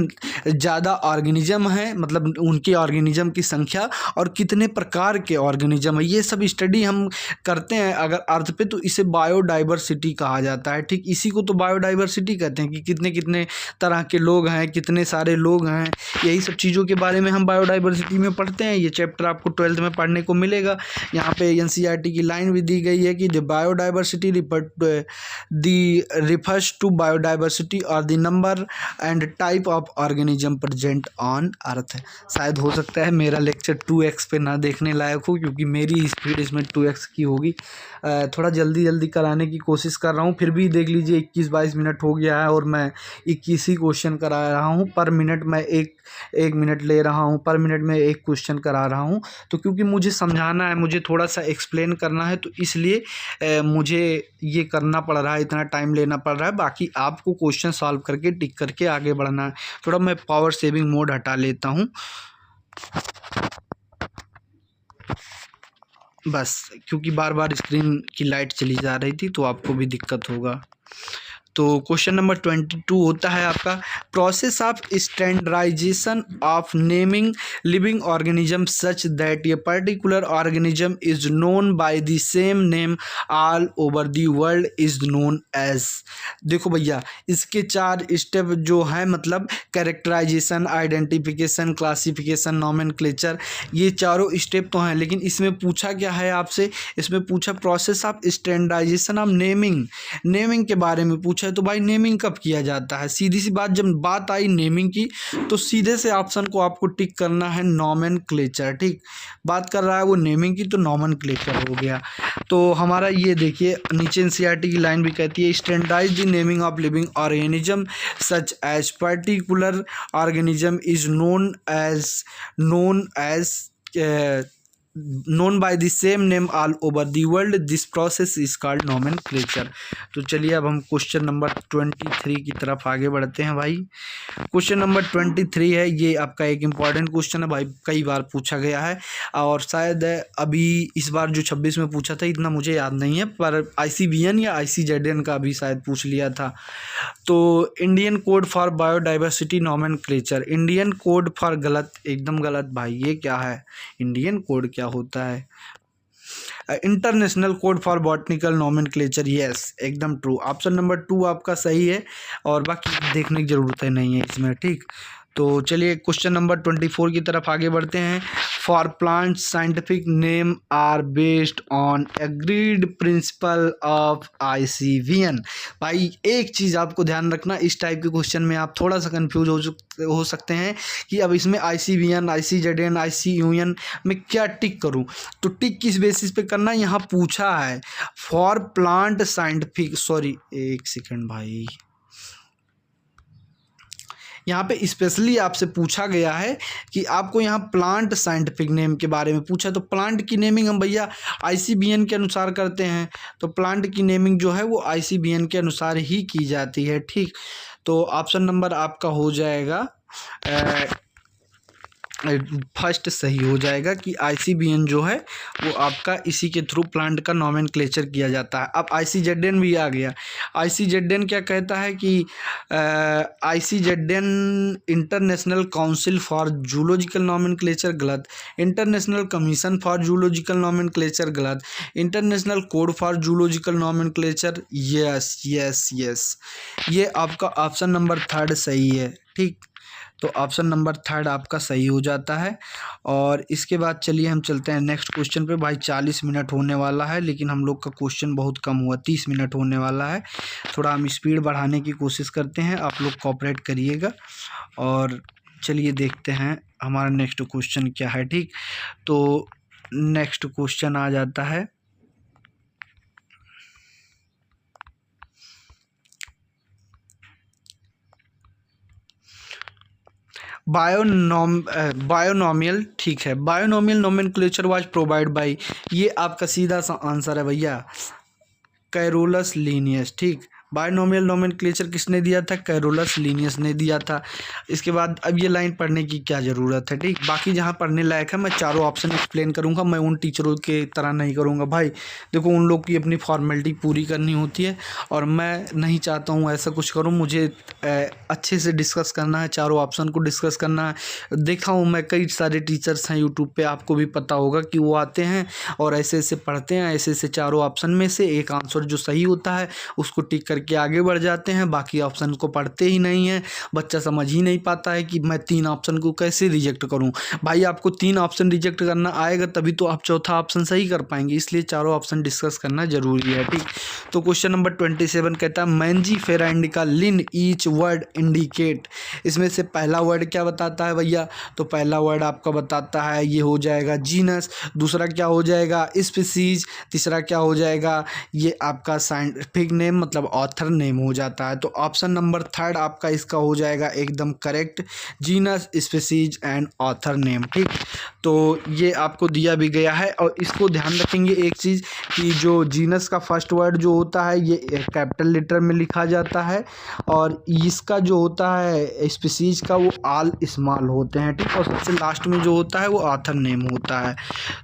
ज़्यादा ऑर्गेनिज्म हैं, मतलब उनके ऑर्गेनिज्म की संख्या, और कितने प्रकार के ऑर्गेनिज्म है, ये सब स्टडी हम करते हैं अगर अर्थ पे, तो इसे बायोडाइवर्सिटी कहा जाता है, ठीक। इसी को तो बायोडाइवर्सिटी कहते हैं कि कितने कितने तरह के लोग हैं, कितने सारे लोग हैं, यही सब चीज़ों के बारे में हम बायोडाइवर्सिटी में पढ़ते हैं। ये चैप्टर आपको 12th में पढ़ने को मिलेगा। यहाँ पे एनसीईआरटी की लाइन भी दी गई है कि the biodiversity refers to biodiversity और the number and type of organism present on earth. शायद हो सकता है मेरा लेक्चर 2x पे ना देखने लायक हो, क्योंकि मेरी स्पीड इसमें 2x की होगी। थोड़ा जल्दी कराने की कोशिश कर रहा हूँ, फिर भी देख लीजिए 21-22 मिनट हो गया है और मैं 21 ही क्वेश्चन करा रहा हूँ। पर मिनट मैं एक मिनट ले रहा हूँ, पर मिनट में एक क्वेश्चन करा रहा हूँ, तो क्योंकि मुझे समझाना है, मुझे थोड़ा सा एक्सप्लेन करना है, तो इसलिए मुझे ये करना पड़ रहा है, इतना टाइम लेना पड़ रहा है। बाकी आपको क्वेश्चन सॉल्व करके टिक करके आगे बढ़ना है। थोड़ा मैं पावर सेविंग मोड हटा लेता हूँ बस, क्योंकि बार बार स्क्रीन की लाइट चली जा रही थी तो आपको भी दिक्कत होगा। तो क्वेश्चन नंबर 22 होता है आपका, process of standardization of naming living organism such that a particular organism is known by the same name all over the world is known as. देखो भैया, इसके 4 स्टेप जो है, मतलब कैरेक्टराइजेशन, आइडेंटिफिकेशन, क्लासिफिकेशन, नॉमेनक्लेचर, ये चारों स्टेप तो हैं, लेकिन इसमें पूछा क्या है आपसे, इसमें पूछा process of standardization of naming के बारे में पूछा है। तो भाई नेमिंग कब किया जाता है, सीधी सी बात, जब बात आई नेमिंग की तो सीधे से ऑप्शन को आपको टिक करना है नॉमेनक्लेचर, ठीक। बात कर रहा है वो नेमिंग की, तो नॉमेनक्लेचर हो गया। तो हमारा ये देखिए नीचे एनसीईआरटी की लाइन भी कहती है, standardize the naming of living organism such as particular organism is known by the same name all over the world, this process is called nomenclature। तो चलिए अब हम क्वेश्चन नंबर 23 की तरफ आगे बढ़ते हैं भाई। क्वेश्चन नंबर 23 है, ये आपका एक इम्पॉर्टेंट क्वेश्चन है भाई, कई बार पूछा गया है, और शायद अभी इस बार जो 26 में पूछा था इतना मुझे याद नहीं है, पर ICVN या ICZN का भी शायद पूछ लिया था। तो Indian code for biodiversity nomenclature, Indian code for, गलत, एकदम गलत भाई, ये क्या है, इंडियन कोड क्या होता है, international code for botanical nomenclature, yes एकदम ट्रू, ऑप्शन नंबर 2 आपका सही है, और बाकी देखने की ज़रूरत नहीं है इसमें, ठीक। तो चलिए क्वेश्चन नंबर 24 की तरफ आगे बढ़ते हैं। For plant scientific name are based on agreed principle of ICVN। भाई एक चीज़ आपको ध्यान रखना, इस टाइप के क्वेश्चन में आप थोड़ा सा कंफ्यूज हो सकते हैं कि अब इसमें ICVN, ICZN, ICUN में क्या टिक करूं, तो टिक किस बेसिस पे करना, यहाँ पूछा है फॉर प्लांट साइंटिफिक, सॉरी एक सेकंड भाई, यहाँ पे स्पेशली आपसे पूछा गया है कि आपको यहाँ प्लांट साइंटिफिक नेम के बारे में पूछा, तो प्लांट की नेमिंग हम भैया आईसीबीएन के अनुसार करते हैं, तो प्लांट की नेमिंग जो है वो आईसीबीएन के अनुसार ही की जाती है। ठीक, तो ऑप्शन नंबर आपका हो जाएगा फर्स्ट सही हो जाएगा कि आईसीबीएन जो है वो आपका इसी के थ्रू प्लांट का नॉमेनक्लेचर किया जाता है। अब आईसीजेडएन भी आ गया। आईसीजेडएन क्या कहता है कि ICZN international council for zoological nomenclature गलत, international commission for zoological nomenclature गलत, international code for zoological nomenclature yes yes yes, ये आपका ऑप्शन नंबर थर्ड सही है। ठीक, तो ऑप्शन नंबर थर्ड आपका सही हो जाता है। और इसके बाद चलिए हम चलते हैं नेक्स्ट क्वेश्चन पे। भाई 40 मिनट होने वाला है, लेकिन हम लोग का क्वेश्चन बहुत कम हुआ, 30 मिनट होने वाला है। थोड़ा हम स्पीड बढ़ाने की कोशिश करते हैं, आप लोग कोऑपरेट करिएगा। और चलिए देखते हैं हमारा नेक्स्ट क्वेश्चन क्या है। ठीक, तो नेक्स्ट क्वेश्चन आ जाता है बायोनॉमियल। ठीक है, binomial nomenclature was provide by, ये आपका सीधा सा आंसर है भैया, कैरोलस लीनियस। ठीक, बायोनॉमियल नोमेनक्लेचर किसने दिया था? कैरोलस लीनियस ने दिया था। इसके बाद अब ये लाइन पढ़ने की क्या ज़रूरत है। ठीक, बाकी जहाँ पढ़ने लायक है मैं चारों ऑप्शन एक्सप्लेन करूँगा, मैं उन टीचरों के तरह नहीं करूँगा भाई। देखो, उन लोग की अपनी फॉर्मेलिटी पूरी करनी होती है और मैं नहीं चाहता हूँ ऐसा कुछ करूँ। मुझे अच्छे से डिस्कस करना है, चारों ऑप्शन को डिस्कस करना है। देखा हूँ मैं कई सारे टीचर्स हैं यूट्यूब पे, आपको भी पता होगा कि वो आते हैं और ऐसे ऐसे पढ़ते हैं, ऐसे ऐसे चारों ऑप्शन में से एक आंसर जो सही होता है उसको टिक करके आगे बढ़ जाते हैं, बाकी ऑप्शन को पढ़ते ही नहीं है। बच्चा समझ ही नहीं पाता है कि मैं 3 ऑप्शन को कैसे रिजेक्ट करूं। भाई आपको 3 ऑप्शन रिजेक्ट करना आएगा तभी तो आप चौथा ऑप्शन सही कर पाएंगे, इसलिए चारों ऑप्शन डिस्कस करना जरूरी है। ठीक, तो क्वेश्चन नंबर 27 कहता है मैंजीफेरा इंडिका लिन ईच वर्ड इंडिकेट, इसमें से पहला वर्ड क्या बताता है भैया? तो पहला वर्ड आपका बताता है ये हो जाएगा जीनस, दूसरा क्या हो जाएगा स्पीसीज, तीसरा क्या हो जाएगा ये आपका साइंटिफिक नेम मतलब ऑथर नेम हो जाता है। तो ऑप्शन नंबर थर्ड आपका इसका हो जाएगा एकदम correct, genus species and author name. ठीक, तो ये आपको दिया भी गया है और इसको ध्यान रखेंगे एक चीज़ कि जो जीनस का फर्स्ट वर्ड जो होता है ये कैपिटल लेटर में लिखा जाता है और इसका जो होता है स्पीसीज का वो ऑल स्मॉल होते हैं। ठीक, और सबसे लास्ट में जो होता है वो ऑथर नेम होता है।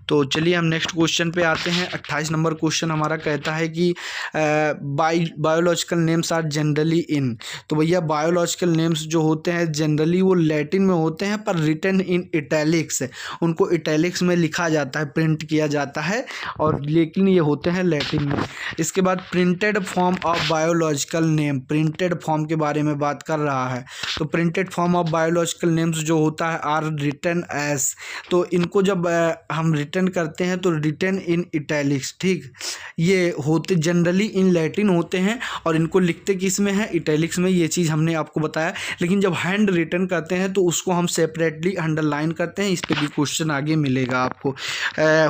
तो चलिए हम नेक्स्ट क्वेश्चन पे आते हैं। 28 नंबर क्वेश्चन हमारा कहता है कि biological names are generally in, तो भैया बायोलॉजिकल नेम्स जो होते हैं जनरली वो लैटिन में होते हैं पर रिटन इन इटैलिक्स, उनको इटैलिक्स में लिखा जाता है, प्रिंट किया जाता है और लेकिन ये होते हैं लैटिन में। इसके बाद printed form of biological name, printed form के बारे में बात कर रहा है। तो printed form of biological names जो होता है आर रिटन एस, तो इनको जब हम रिटन करते हैं तो रिटन इन इटैलिक्स। ठीक, ये होते जनरली इन लैटिन होते हैं और इनको लिखते किस में है? इटैलिक्स में, ये चीज़ हमने आपको बताया। लेकिन जब हैंड रिटन करते हैं तो उसको हम सेपरेटली अंडरलाइन करते हैं, इस पर भी क्वेश्चन आगे मिलेगा आपको।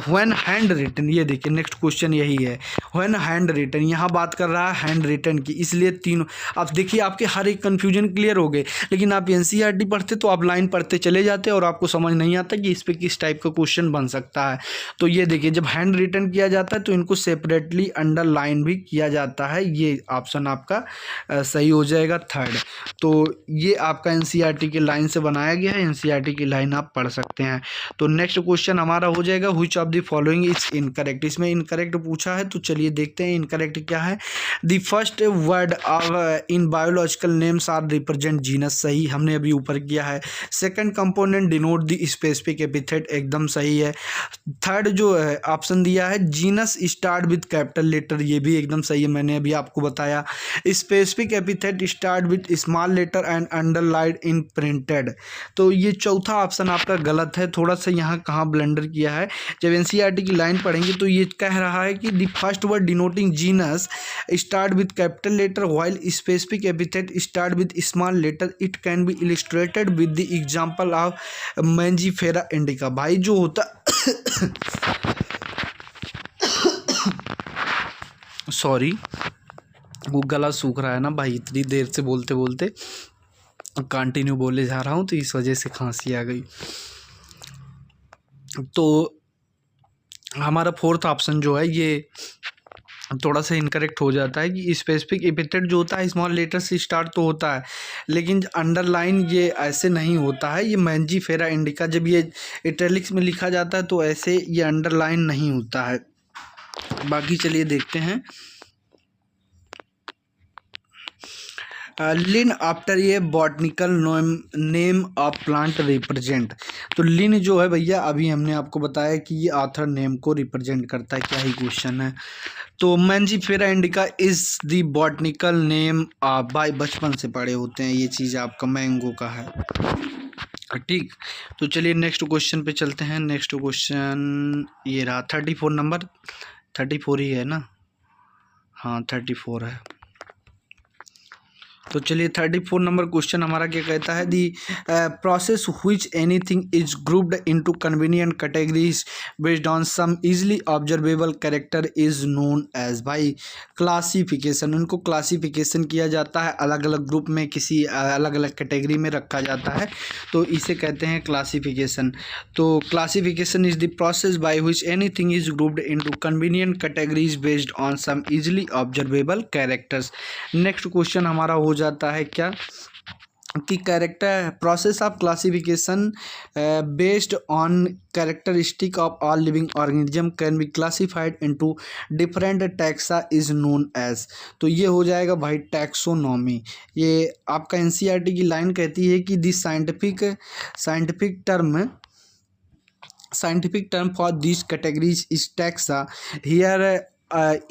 व्हेन हैंड रिटन, ये देखिए नेक्स्ट क्वेश्चन यही है, व्हेन हैंड रिटन, यहाँ बात कर रहा है हैंड रिटन की, इसलिए तीनों आप देखिए आपके हर एक कन्फ्यूजन क्लियर हो गए। लेकिन आप एनसीईआरटी पढ़ते तो आप लाइन पढ़ते चले जाते और आपको समझ नहीं आता कि इस पर किस टाइप का क्वेश्चन बन सकता है। तो ये देखिए जब हैंड रिटन किया जाता है तो इनको सेपरेटली अंडरलाइन भी किया जाता है, ये ऑप्शन आपका सही हो जाएगा थर्ड। तो ये आपका एनसीईआरटी की लाइन से बनाया गया है, एनसीईआरटी की लाइन आप पढ़ सकते हैं। तो नेक्स्ट क्वेश्चन हमारा हो जाएगा which of the following is incorrect, इसमें इनकरेक्ट पूछा है तो चलिए देखते हैं इनकरेक्ट क्या है। The first word of in biological names are represent genus, सही, हमने अभी ऊपर किया है। Second component denote the specific epithet, एकदम सही है। थर्ड जो ऑप्शन दिया है genus start with capital letter, ये भी एकदम सही है, मैंने अभी आपको बताया। Specific epithet start with small letter and underlined in printed, तो ये चौथा ऑप्शन आपका गलत है। थोड़ा सा यहाँ कहाँ ब्लंडर किया है, जब एनसीईआरटी की लाइन पढ़ेंगे तो ये कह रहा है कि the first word denoting genus start with capital letter while specific epithet start with small letter, it can be illustrated with the example of Mangifera indica. भाई जो होता सॉरी, वो गला सूख रहा है ना भाई, इतनी देर से बोलते बोलते कंटिन्यू बोले जा रहा हूँ, तो इस वजह से खांसी आ गई। तो हमारा फोर्थ ऑप्शन जो है ये थोड़ा सा इनकरेक्ट हो जाता है कि स्पेसिफिक एपिथेट जो होता है स्मॉल लेटर से स्टार्ट तो होता है, लेकिन अंडरलाइन ये ऐसे नहीं होता है। ये मैंजीफेरा इंडिका जब ये इटैलिक्स में लिखा जाता है तो ऐसे ये अंडरलाइन नहीं होता है। बाकी चलिए देखते हैं। लिन आफ्टर ये botanical name of plant represent. तो लिन जो है भैया अभी हमने आपको बताया कि ये ऑथर नेम को रिप्रेजेंट करता है। क्या ही क्वेश्चन है। तो Mangifera indica is the botanical name of, भाई बचपन से पढ़े होते हैं ये चीज़, आपका मैंगो का है। ठीक, तो चलिए नेक्स्ट क्वेश्चन पे चलते हैं। नेक्स्ट क्वेश्चन ये रहा 34 नंबर, 34 ही है ना, हाँ 34 है। तो चलिए 34 नंबर क्वेश्चन हमारा क्या कहता है, the process which anything is grouped into convenient categories based on some easily observable character is known as. भाई क्लासिफिकेशन, उनको क्लासिफिकेशन किया जाता है, अलग अलग ग्रुप में किसी अलग अलग कैटेगरी में रखा जाता है, तो इसे कहते हैं क्लासिफिकेशन। तो classification is the process by which anything is grouped into convenient categories based on some easily observable characters. Next question हमारा हो जाता है क्या कि character process of classification based on characteristic of all living organism can be classified into different taxa is known as. तो ये हो जाएगा भाई टैक्सोनॉमी। ये आपका एनसीईआरटी की लाइन कहती है कि this scientific term for these categories is taxa. Here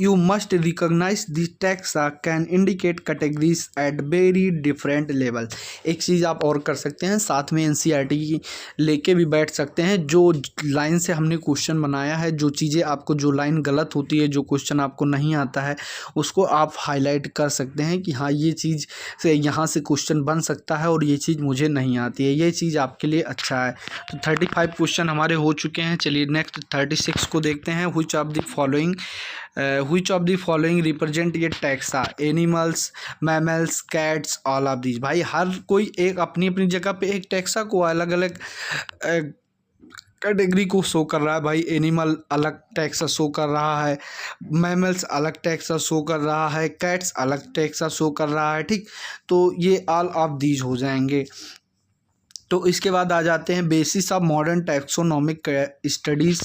you must recognize these taxa can indicate categories at very different level। एक चीज़ आप और कर सकते हैं, साथ में एनसीईआरटी की लेके भी बैठ सकते हैं। जो लाइन से हमने क्वेश्चन बनाया है, जो चीज़ें आपको, जो लाइन गलत होती है, जो क्वेश्चन आपको नहीं आता है, उसको आप हाईलाइट कर सकते हैं कि हाँ ये चीज़ से यहाँ से क्वेश्चन बन सकता है और ये चीज़ मुझे नहीं आती है, ये चीज़ आपके लिए अच्छा है। तो 35 क्वेश्चन हमारे हो चुके हैं। चलिए नेक्स्ट 36 को देखते हैं। Which of the following represent ये taxa, animals, mammals, cats, all of these. भाई हर कोई एक अपनी अपनी जगह पे एक टैक्सा को अलग अलग कैटेगरी को शो कर रहा है। भाई एनिमल अलग टैक्सा शो कर रहा है, मैमल्स अलग टैक्सा शो कर रहा है, कैट्स अलग टैक्सा शो कर रहा है। ठीक, तो ये ऑल ऑफ दीज हो जाएंगे। तो इसके बाद आ जाते हैं basis of modern taxonomic studies,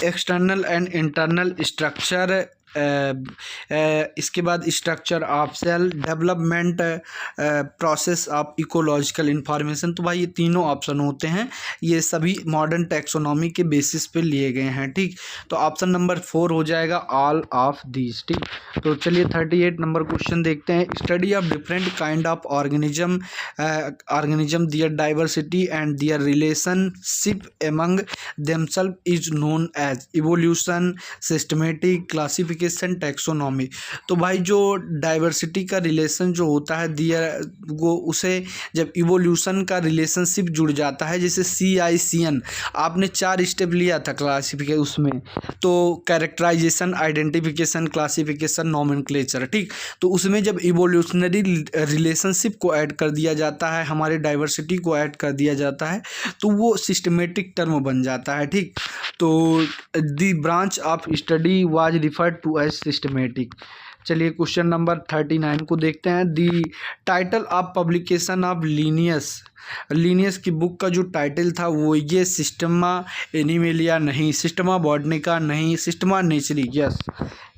external and internal structure, इसके बाद structure of cell, development, process of ecological information. तो भाई ये तीनों ऑप्शन होते हैं, ये सभी मॉडर्न टैक्सोनॉमी के बेसिस पे लिए गए हैं। ठीक, तो ऑप्शन नंबर 4 हो जाएगा ऑल ऑफ दीज। ठीक, तो चलिए 38 नंबर क्वेश्चन देखते हैं। Study of different kind of organism their diversity and their relationship among themselves is known as evolution, systematic, classification, taxonomy. तो भाई जो डाइवर्सिटी का रिलेशन जो होता है दियर, वो उसे जब इवोल्यूशन का रिलेशनशिप जुड़ जाता है, जैसे CICN आपने 4 स्टेप लिया था क्लासिफिकेशन उसमें, तो कैरेक्टराइजेशन, आइडेंटिफिकेशन, क्लासिफिकेशन, नॉमेनक्लेचर। ठीक, तो उसमें जब इवोल्यूशनरी रिलेशनशिप को ऐड कर दिया जाता है, हमारे डाइवर्सिटी को ऐड कर दिया जाता है, तो वो सिस्टमेटिक टर्म बन जाता है। ठीक, तो the branch of study was referred to as systematic. चलिए क्वेश्चन नंबर 39 को देखते हैं। The title of publication of Linnaeus की बुक का जो टाइटल था वो ये सिस्टमा एनिमेलिया नहीं, सिस्टमा बॉटनिका नहीं, सिस्टमा नेचरी। यस,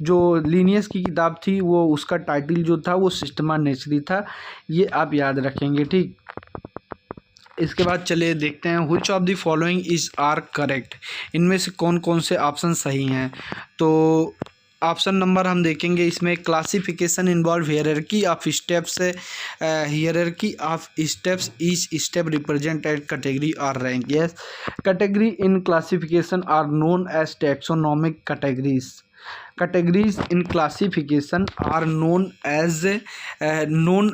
जो लीनियस की किताब थी वो उसका टाइटल जो था वो सिस्टमा नेचरी था, ये आप याद रखेंगे। ठीक, इसके बाद चलिए देखते हैं which of the following is are correct. इनमें से कौन कौन से ऑप्शन सही हैं। तो ऑप्शन नंबर हम देखेंगे इसमें, classification involve hierarchy of steps, hierarchy of steps, each step represent at category or rank. Yes, category in classification are known as taxonomic categories. Categories in classification are known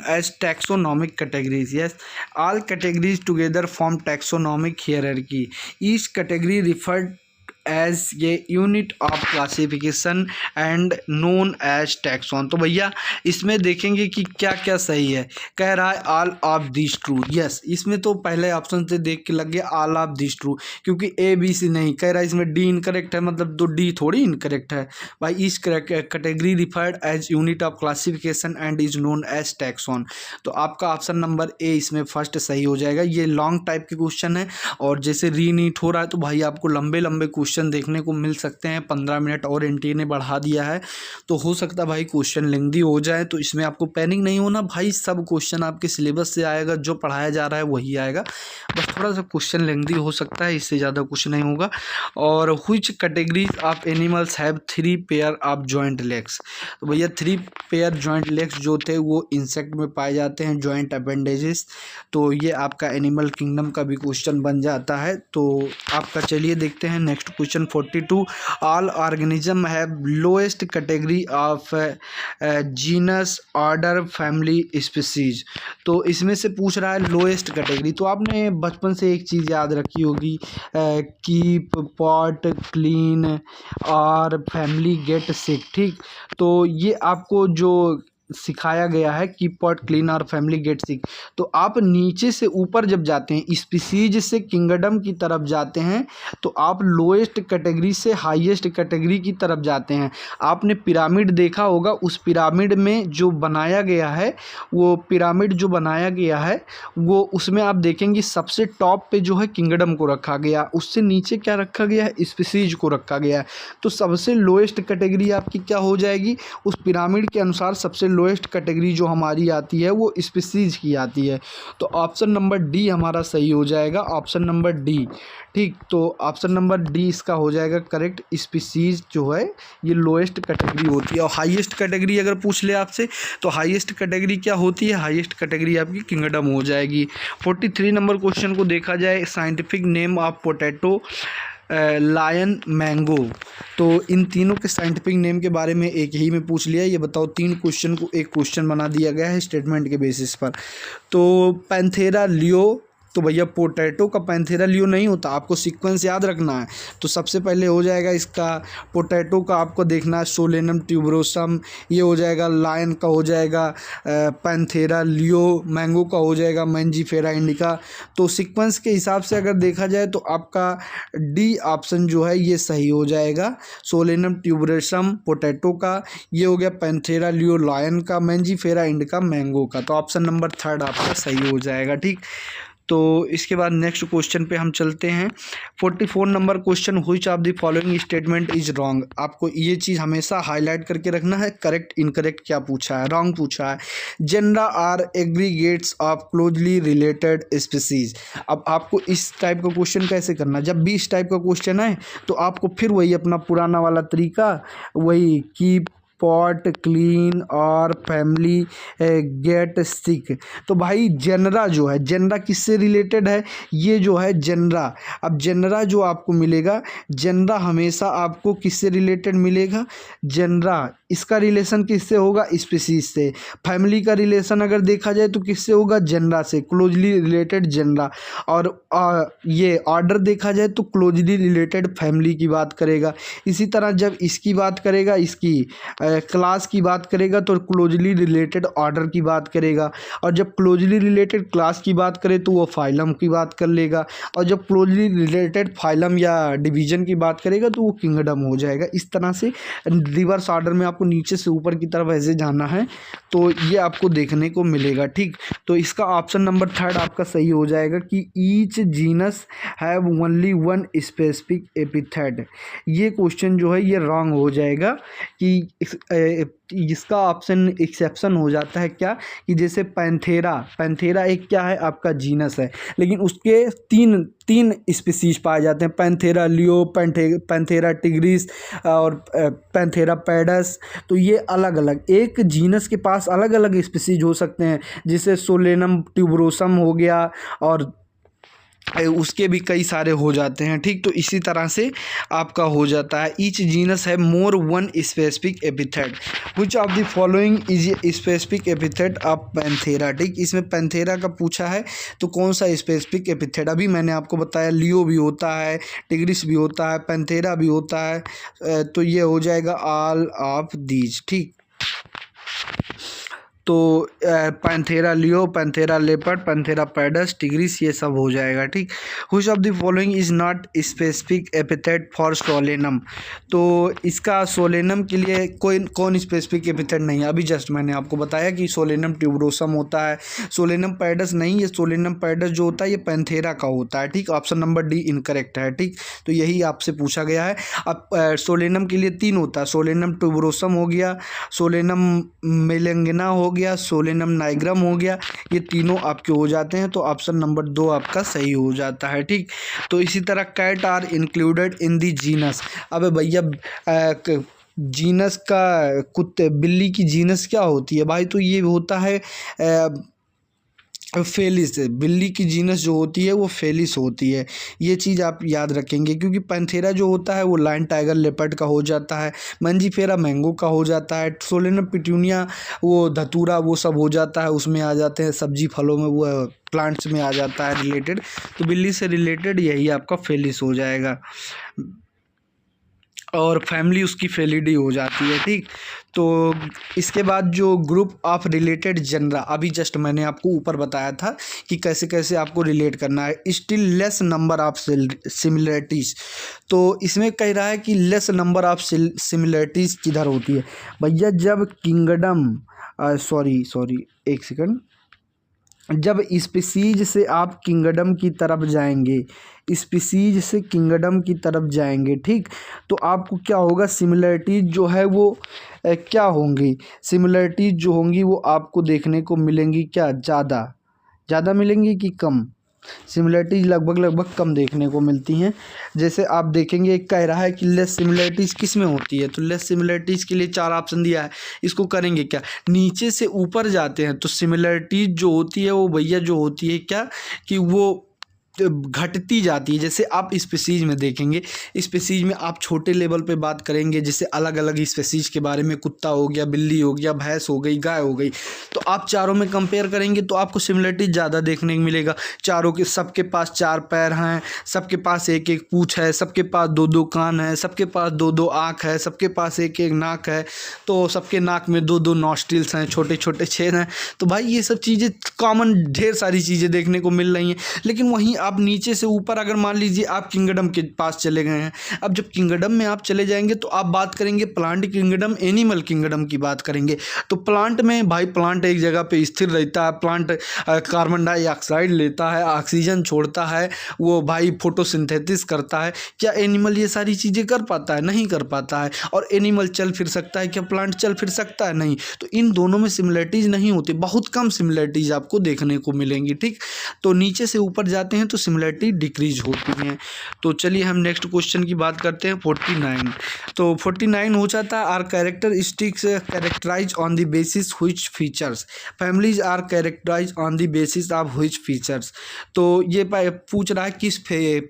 as taxonomic categories. Yes, all categories together form taxonomic hierarchy. Each category referred as a unit of classification and known as taxon. तो भैया इसमें देखेंगे कि क्या क्या सही है। कह रहा है all of this true, yes इसमें तो पहले ऑप्शन से देख के लग गया ऑल ऑफ दिस ट्रू, क्योंकि ए बी सी नहीं कह रहा है, इसमें डी इनकरेक्ट है, मतलब तो डी थोड़ी इनकरेक्ट है भाई। इस category referred as unit of classification and is known as taxon. तो आपका ऑप्शन नंबर ए इसमें फर्स्ट सही हो जाएगा। ये लॉन्ग टाइप के क्वेश्चन है और जैसे रीनीट हो रहा है तो भाई आपको लंबे लंबे क्वेश्चन देखने को मिल सकते हैं। 15 मिनट और एनटीए ने बढ़ा दिया है तो हो सकता है भाई क्वेश्चन लेंदी हो जाए, तो इसमें आपको पैनिक नहीं होना भाई। सब क्वेश्चन आपके सिलेबस से आएगा, जो पढ़ाया जा रहा है वही आएगा, बस थोड़ा सा क्वेश्चन लेंदी हो सकता है, इससे ज़्यादा कुछ नहीं होगा। और which categories of animals have 3 pair of joint legs. तो भैया 3 पेयर जॉइंट लेग्स जो थे वो इंसेक्ट में पाए जाते हैं, जॉइंट अपेंडेजेस। तो ये आपका एनिमल किंगडम का भी क्वेश्चन बन जाता है। तो आपका चलिए देखते हैं next question 42। All organism have lowest category of genus order family species. तो इसमें से पूछ रहा है लोएस्ट कैटेगरी। तो आपने बचपन से एक चीज़ याद रखी होगी, कीप पॉट क्लीन और फैमिली गेट सिक, ठीक। तो ये आपको जो सिखाया गया है कि पॉट क्लीन और फैमिली गेट सिक। तो आप नीचे से ऊपर जब जाते हैं, स्पीसीज से किंगडम की तरफ जाते हैं, तो आप लोएस्ट कैटेगरी से हाईएस्ट कैटेगरी की तरफ जाते हैं। आपने पिरामिड देखा होगा, उस पिरामिड में जो बनाया गया है, वो पिरामिड जो बनाया गया है वो उसमें आप देखेंगे सबसे टॉप पे जो है किंगडम को रखा गया, उससे नीचे क्या रखा गया है, स्पीसीज को रखा गया है। तो सबसे लोएस्ट कैटेगरी आपकी क्या हो जाएगी, उस पिरामिड के अनुसार सबसे लोएस्ट कैटेगरी जो हमारी आती है वो स्पीसीज की आती है। तो ऑप्शन नंबर डी हमारा सही हो जाएगा, ऑप्शन नंबर डी, ठीक। तो ऑप्शन नंबर डी इसका हो जाएगा करेक्ट। स्पीसीज जो है ये लोएस्ट कैटेगरी होती है। और हाईएस्ट कैटेगरी अगर पूछ ले आपसे तो हाईएस्ट कैटेगरी क्या होती है, हाईएस्ट कैटेगरी आपकी किंगडम हो जाएगी। 43 नंबर क्वेश्चन को देखा जाए, scientific name of potato lion mango. तो इन तीनों के साइंटिफिक नेम के बारे में एक ही में पूछ लिया। ये बताओ, 3 क्वेश्चन को एक क्वेश्चन बना दिया गया है स्टेटमेंट के बेसिस पर। तो पैंथेरा लियो, तो भैया पोटैटो का पैंथेरा लियो नहीं होता, आपको सीक्वेंस याद रखना है। तो सबसे पहले हो जाएगा इसका पोटैटो का आपको देखना है सोलेनम ट्यूबरोसम, ये हो जाएगा। लायन का हो जाएगा पैंथेरा लियो, मैंगो का हो जाएगा मैंजीफेरा इंडिका। तो सीक्वेंस के हिसाब से अगर देखा जाए तो आपका डी ऑप्शन जो है ये सही हो जाएगा। सोलेनम ट्यूबरोसम पोटैटो का, ये हो गया पैंथेरा लियो लायन का, मैंजीफेरा इंडिका मैंगो का। तो ऑप्शन नंबर 3 आपका सही हो जाएगा, ठीक। तो इसके बाद नेक्स्ट क्वेश्चन पे हम चलते हैं। 44 number question, which of the following statement is wrong. आपको ये चीज़ हमेशा हाईलाइट करके रखना है, करेक्ट इनकरेक्ट क्या पूछा है, रॉन्ग पूछा है। Genera are aggregates of closely related species. अब आपको इस टाइप का क्वेश्चन कैसे करना, जब भी इस टाइप का क्वेश्चन है तो आपको फिर वही अपना पुराना वाला तरीका, वही कीप पॉट क्लीन और फैमिली गेट सिक। तो भाई जेनरा जो है, जेनरा किससे रिलेटेड है, ये जो है जेनरा। अब जेनरा जो आपको मिलेगा, जेनरा हमेशा आपको किससे रिलेटेड मिलेगा, जेनरा इसका रिलेशन किससे होगा, स्पीसीज से। फैमिली का रिलेशन अगर देखा जाए तो किससे होगा, जेनरा से, क्लोजली रिलेटेड जेनरा। और ये ऑर्डर देखा जाए तो क्लोजली रिलेटेड फैमिली की बात करेगा। इसी तरह जब इसकी बात करेगा, इसकी क्लास की बात करेगा तो क्लोजली रिलेटेड ऑर्डर की बात करेगा। और जब क्लोजली रिलेटेड क्लास की बात करे तो वो फाइलम की बात कर लेगा। और जब क्लोजली रिलेटेड फाइलम या डिवीजन की बात करेगा तो वो किंगडम हो जाएगा। इस तरह से रिवर्स ऑर्डर में आपको नीचे से ऊपर की तरफ ऐसे जाना है, तो ये आपको देखने को मिलेगा, ठीक। तो इसका ऑप्शन नंबर 3 आपका सही हो जाएगा कि each genus have only one specific epithet. ये क्वेश्चन जो है ये रॉन्ग हो जाएगा कि इसका ऑप्शन एक्सेप्शन हो जाता है क्या, कि जैसे पैंथेरा, पैंथेरा एक क्या है आपका जीनस है, लेकिन उसके तीन स्पीसीज पाए जाते हैं, पैंथेरा लियो, पैंथेरा टिग्रिस और पैंथेरा पैडस। तो ये अलग अलग एक जीनस के पास अलग अलग स्पीसीज हो सकते हैं, जैसे सोलेनम ट्यूबरोसम हो गया और उसके भी कई सारे हो जाते हैं, ठीक। तो इसी तरह से आपका हो जाता है। ईच जीनस है more one specific epithet, which of the following is specific epithet of Panthera, ठीक। इसमें पैंथेरा का पूछा है तो कौन सा स्पेसिफिक एपिथेट, अभी मैंने आपको बताया लियो भी होता है, टिग्रिस भी होता है, पैंथेरा भी होता है, तो ये हो जाएगा ऑल ऑफ दीज, ठीक। तो Panthera leo, Panthera leopard, Panthera pads, tigris, ये सब हो जाएगा, ठीक। Which of the following is not specific epithet for Solanum, तो इसका सोलेनम के लिए कोई कौन स्पेसिफिक एपिथेट नहीं है। अभी जस्ट मैंने आपको बताया कि सोलेनम ट्यूबरोसम होता है, सोलेनम पैडस नहीं, ये सोलेनम पैडस जो होता है ये पैंथेरा का होता है, ठीक। ऑप्शन नंबर डी इनकरेक्ट है, ठीक। तो यही आपसे पूछा गया है। अब सोलेनम के लिए 3 होता है, सोलेनम ट्यूबरोसम हो गया, सोलेनम मेलेंगिना हो गया, सोलेनम नाइग्रम हो गया, ये तीनों आपके हो जाते हैं। तो ऑप्शन नंबर 2 आपका सही हो जाता है, ठीक। तो इसी तरह cat are included in the genus, अब भैया जीनस का कुत्ते बिल्ली की जीनस क्या होती है भाई, तो ये होता है फेलिस, बिल्ली की जीनस जो होती है वो फेलिस होती है। ये चीज़ आप याद रखेंगे, क्योंकि पैंथेरा जो होता है वो लायन टाइगर लेपर्ड का हो जाता है, मंजीफेरा मैंगो का हो जाता है, सोलेनम पिट्यूनिया वो धतूरा वो सब हो जाता है, उसमें आ जाते हैं सब्जी फलों में, वो प्लांट्स में आ जाता है रिलेटेड। तो बिल्ली से रिलेटेड यही आपका फेलिस हो जाएगा, और फैमिली उसकी फेलिडी हो जाती है, ठीक। तो इसके बाद जो ग्रुप ऑफ रिलेटेड जनरा, अभी जस्ट मैंने आपको ऊपर बताया था कि कैसे कैसे आपको रिलेट करना है। Still less number of similarities, तो इसमें कह रहा है कि लेस नंबर ऑफ सिमिलरिटीज़ किधर होती है भैया, जब किंगडम सॉरी एक सेकंड, जब स्पीसीज से आप किंगडम की तरफ जाएंगे, स्पीसीज से किंगडम की तरफ जाएंगे, ठीक। तो आपको क्या होगा, सिमिलरिटीज जो है वो क्या होंगी, सिमिलरिटीज जो होंगी वो आपको देखने को मिलेंगी क्या, ज़्यादा मिलेंगी कि कम। सिमिलरिटीज़ लगभग कम देखने को मिलती हैं। जैसे आप देखेंगे एक कह रहा है कि लेस सिमिलरिटीज़ किस में होती है, तो लेस सिमिलरिटीज़ के लिए 4 ऑप्शन दिया है। इसको करेंगे क्या, नीचे से ऊपर जाते हैं तो सिमिलरिटीज़ जो होती है वो भैया जो होती है क्या कि वो घटती जाती है। जैसे आप स्पीसीज में देखेंगे, स्पीसीज में आप छोटे लेवल पे बात करेंगे, जैसे अलग अलग स्पीसीज के बारे में, कुत्ता हो गया, बिल्ली हो गया, भैंस हो गई, गाय हो गई, तो आप चारों में कंपेयर करेंगे तो आपको सिमिलरिटी ज़्यादा देखने को मिलेगा। चारों के सबके पास 4 पैर हैं, सबके पास एक एक पूँछ है, सबके पास 2-2 कान है, सबके पास 2-2 आँख है, सबके पास एक एक नाक है, तो सबके नाक में 2-2 नॉस्ट्रिल्स हैं, छोटे छोटे छेद हैं। तो भाई ये सब चीज़ें कॉमन ढेर सारी चीज़ें देखने को मिल रही हैं। लेकिन वहीं आप नीचे से ऊपर अगर मान लीजिए आप किंगडम के पास चले गए हैं, अब जब किंगडम में आप चले जाएंगे तो आप बात करेंगे प्लांट किंगडम, एनिमल किंगडम की बात करेंगे। तो प्लांट में भाई प्लांट एक जगह पे स्थिर रहता है, प्लांट कार्बन डाइऑक्साइड लेता है, ऑक्सीजन छोड़ता है, वो भाई फोटोसिंथेसिस करता है। क्या एनिमल ये सारी चीज़ें कर पाता है? नहीं कर पाता है। और एनिमल चल फिर सकता है, क्या प्लांट चल फिर सकता है? नहीं। तो इन दोनों में सिमिलरिटीज़ नहीं होती, बहुत कम सिमिलरिटीज़ आपको देखने को मिलेंगी, ठीक। तो नीचे से ऊपर जाते हैं तो सिमिलरिटी डिक्रीज होती हैं। तो चलिए हम नेक्स्ट क्वेश्चन की बात करते हैं 49। तो 49 हो जाता है, are characteristics characterize on the basis which features, families are characterize on the basis of which features. तो ये पूछ रहा है किस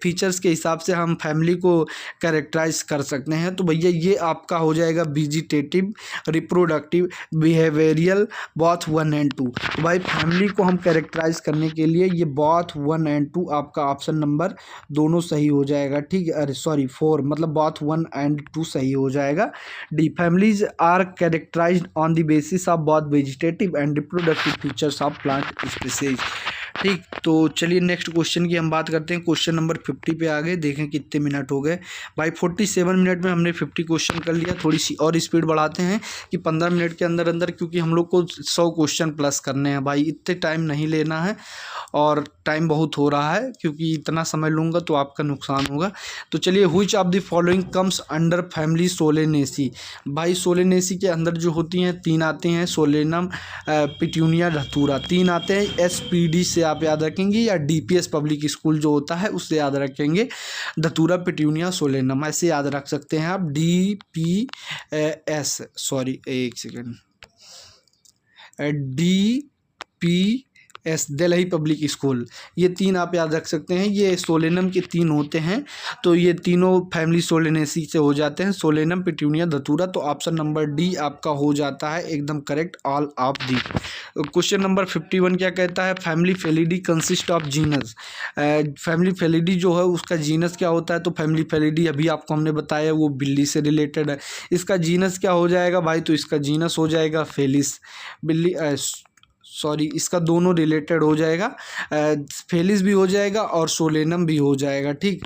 फीचर्स के हिसाब से हम फैमिली को कैरेक्टराइज कर सकते हैं। तो भैया ये आपका हो जाएगा वेजिटेटिव, रिप्रोडक्टिव, बिहेवियरियल, बोथ 1 और 2। तो भाई फैमिली को हम कैरेक्टराइज करने के लिए ये बोथ 1 और 2 आपका ऑप्शन नंबर दोनों सही हो जाएगा, ठीक है। अरे सॉरी 4, मतलब बोथ 1 और 2 सही हो जाएगा। D, families are characterized on the basis of both vegetative and reproductive features of plant species, ठीक। तो चलिए नेक्स्ट क्वेश्चन की हम बात करते हैं। क्वेश्चन नंबर 50 पे आ गए, देखें कितने मिनट हो गए भाई। 47 मिनट में हमने 50 क्वेश्चन कर लिया। थोड़ी सी और स्पीड बढ़ाते हैं कि 15 मिनट के अंदर अंदर, क्योंकि हम लोग को 100 क्वेश्चन प्लस करने हैं भाई, इतने टाइम नहीं लेना है। और टाइम बहुत हो रहा है, क्योंकि इतना समय लूँगा तो आपका नुकसान होगा। तो चलिए, which of the following comes under family Solanaceae. भाई सोलेनेसी के अंदर जो होती हैं 3 आते हैं, सोलेनम, पिट्यूनिया, धतूरा, 3 आते हैं। SPD से आप याद रखेंगे, या DPS पब्लिक स्कूल जो होता है उससे याद रखेंगे। धतूरा, पिट्यूनिया, सोलेनम ऐसे याद रख सकते हैं आप। DPS, सॉरी एक second, DPS S Delhi public school. ये 3 आप याद रख सकते हैं, ये सोलेनम के 3 होते हैं, तो ये तीनों फैमिली सोलेनेसी से हो जाते हैं, सोलेनम, पिट्यूनिया, धतूरा। तो ऑप्शन नंबर डी आपका हो जाता है एकदम correct, all of the. Question number 51 क्या कहता है, family Felidae consist of genus. Family Felidae जो है उसका जीनस क्या होता है, तो फैमिली फेलिडी अभी आपको हमने बताया वो बिल्ली से रिलेटेड है। इसका जीनस क्या हो जाएगा भाई, तो इसका जीनस हो जाएगा फेलिस, बिल्ली सॉरी इसका दोनों रिलेटेड हो जाएगा, फेलिस भी हो जाएगा और सोलेनम भी हो जाएगा, ठीक।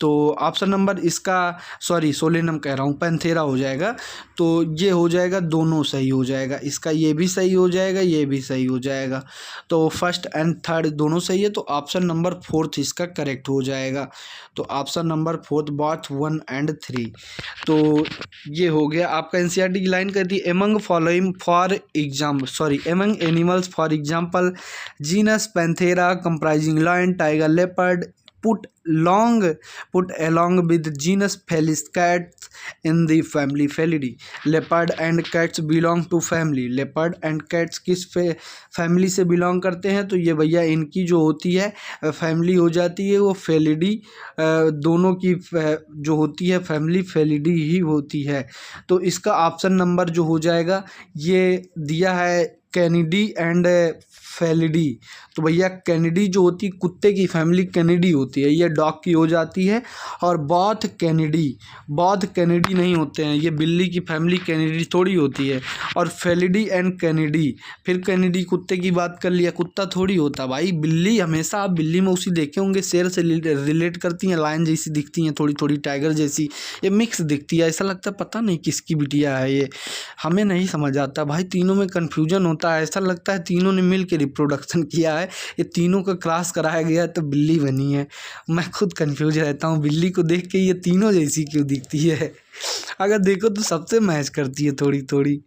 तो ऑप्शन नंबर इसका, सॉरी सोलेनम कह रहा हूँ, पैंथेरा हो जाएगा। तो ये हो जाएगा, दोनों सही हो जाएगा, इसका ये भी सही हो जाएगा, ये भी सही हो जाएगा। तो फर्स्ट एंड थर्ड दोनों सही है, तो ऑप्शन नंबर 4 इसका करेक्ट हो जाएगा। तो ऑप्शन नंबर 4 बोथ 1 एंड 3। तो ये हो गया आपका। एनसीईआरटी की लाइन कहती है among following for example, sorry among animals for example genus Panthera comprising lion, tiger, leopard put along with genus Felis cats in the family Felidae. Leopard and cats belong to family. Leopard and cats किस फैमिली से बिलोंग करते हैं, तो ये भैया इनकी जो होती है फैमिली हो जाती है वो फेलिडी, दोनों की जो होती है फैमिली फेलिडी ही होती है। तो इसका ऑप्शन नंबर जो हो जाएगा ये दिया है कैनिडी एंड फेलिडी। तो भैया कैनिडी जो होती है कुत्ते की फैमिली कैनिडी होती है, ये डॉग की हो जाती है। और बॉथ कैनिडी नहीं होते हैं, ये बिल्ली की फैमिली कैनिडी थोड़ी होती है। और फेलिडी एंड कैनिडी, फिर कैनिडी कुत्ते की बात कर लिया, कुत्ता थोड़ी होता भाई, बिल्ली। हमेशा आप बिल्ली में उसी देखे होंगे, शेर से रिलेट करती हैं, लायन जैसी दिखती हैं, थोड़ी थोड़ी टाइगर जैसी, ये मिक्स दिखती है। ऐसा लगता है पता नहीं किसकी बिटिया है ये, हमें नहीं समझ आता भाई, तीनों में कन्फ्यूजन होता है। ऐसा लगता है तीनों ने मिल के रिप्रोडक्शन किया है, ये तीनों का क्रॉस कराया गया तो बिल्ली बनी है। मैं खुद कंफ्यूज रहता हूँ, बिल्ली को देख के ये तीनों जैसी क्यों दिखती है। अगर देखो तो सबसे मैच करती है थोड़ी थोड़ी।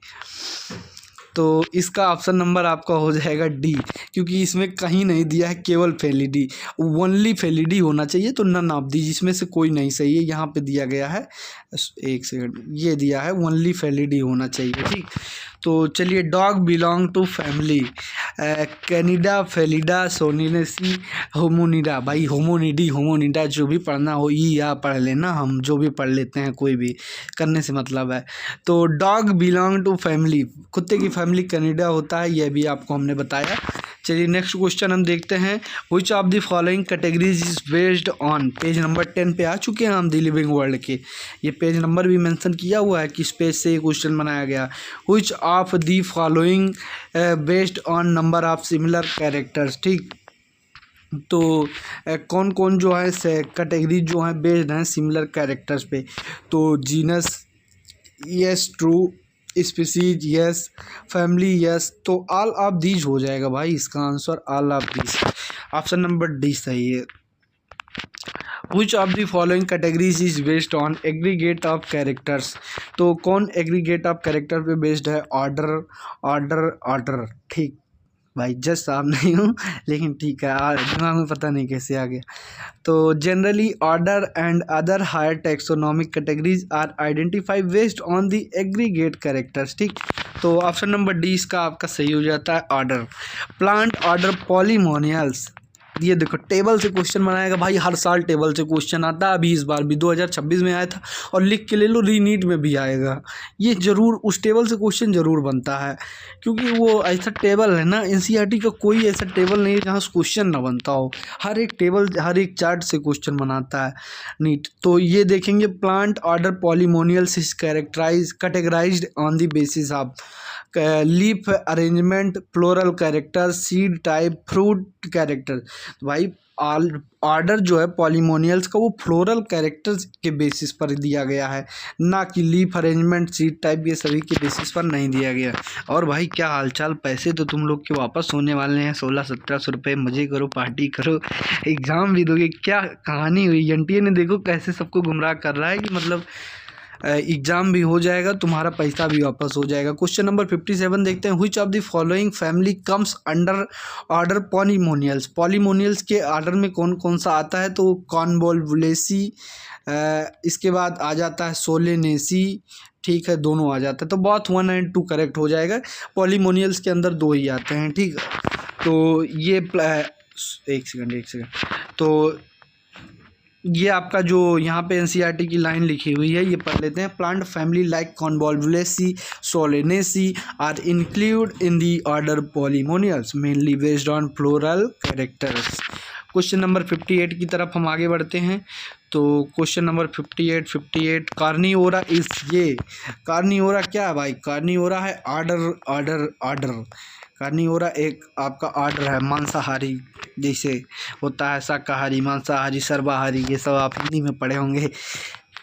तो इसका ऑप्शन नंबर आपका हो जाएगा डी, क्योंकि इसमें कहीं नहीं दिया है केवल फेलिडी, ओनली फेलिडी होना चाहिए। तो नन ऑफ दी, जिसमें से कोई नहीं सही है, यहाँ पे दिया गया है, एक सेकंड, ये दिया है ओनली फेलिडी होना चाहिए, ठीक। तो चलिए, dog belong to family Canidae, Felidae, Solanaceae, Hominidae. भाई होमोनिडा जो भी पढ़ना हो या पढ़ लेना, हम जो भी पढ़ लेते हैं, कोई भी करने से मतलब है। तो डॉग बिलोंग टू फैमिली, कुत्ते की फैमिली कैनिडा होता है, यह भी आपको हमने बताया। चलिए नेक्स्ट क्वेश्चन हम देखते हैं, which of the following categories is based on. Page number 10 पे आ चुके हैं हम द लिविंग वर्ल्ड के, ये पेज नंबर भी मेंशन किया हुआ है किस पेज से ये क्वेश्चन बनाया गया। Which of the following based on number of similar characters, ठीक। तो कौन कौन जो है कैटेगरी जो है बेस्ड हैं सिमिलर कैरेक्टर्स पे। तो genus yes, true, species yes, family yes. तो ऑल ऑफ दीज हो जाएगा भाई इसका answer, all of these. Option number D सही है। Which of the following categories is based on aggregate of characters. तो कौन एग्रीगेट ऑफ कैरेक्टर पे बेस्ड है, ऑर्डर, ठीक। भाई जज साहब नहीं हूँ, लेकिन ठीक है, दिमाग में पता नहीं कैसे आ गया। तो generally order and other higher taxonomic categories are identified based on the aggregate characters, ठीक। तो ऑप्शन नंबर डी इसका आपका सही हो जाता है, ऑर्डर। प्लांट ऑर्डर पॉलीमोनियल्स, ये देखो टेबल से क्वेश्चन बनाएगा भाई, हर साल टेबल से क्वेश्चन आता है, अभी इस बार भी 2026 में आया था, और लिख के ले लो रीनीट में भी आएगा। ये जरूर उस टेबल से क्वेश्चन जरूर बनता है, क्योंकि वो ऐसा टेबल है ना, एनसीईआरटी का कोई ऐसा टेबल नहीं है जहाँ से क्वेश्चन ना बनता हो। हर एक टेबल, हर एक चार्ट से क्वेश्चन बनाता है नीट। तो ये देखेंगे, plant order Polemoniales is categorised on the basis of leaf arrangement, floral character, seed type, fruit character. भाई ऑर्डर जो है पॉलीमोनियल्स का वो फ्लोरल कैरेक्टर्स के बेसिस पर दिया गया है, ना कि लीफ अरेंजमेंट, सीड टाइप, ये सभी के बेसिस पर नहीं दिया गया। और भाई क्या हालचाल, पैसे तो तुम लोग के वापस होने वाले हैं 1600-1700 रुपये, मज़े करो, पार्टी करो, एग्ज़ाम भी दोगे। क्या कहानी हुई, एनटीए ने देखो कैसे सबको गुमराह कर रहा है कि मतलब एग्ज़ाम भी हो जाएगा, तुम्हारा पैसा भी वापस हो जाएगा। क्वेश्चन नंबर 57 देखते हैं, which of the following family comes under order Polemoniales. Polemoniales के ऑर्डर में कौन कौन सा आता है, तो कॉन्वोल्वुलेसी, इसके बाद आ जाता है सोलेनेसी, ठीक है, दोनों आ जाता है, तो बहुत 1 और 2 करेक्ट हो जाएगा। पॉलीमोनियल्स के अंदर 2 ही आते हैं, ठीक है। तो ये एक सेकंड, तो ये आपका जो यहाँ पे एनसीईआरटी की लाइन लिखी हुई है ये पढ़ लेते हैं। Plant family like Convolvulaceae, Solanaceae are include in the order Polemoniales mainly based on floral characters. Question number 58 की तरफ हम आगे बढ़ते हैं। तो क्वेश्चन नंबर 58 कार्निवोरा इज, ये कार्निवोरा क्या है भाई, कार्निवोरा है ऑर्डर। कार्निवोरा एक आपका ऑर्डर है, मांसाहारी जैसे होता है, शाकाहारी, मांसाहारी, सर्वाहारी, ये सब आप हिंदी में पढ़े होंगे,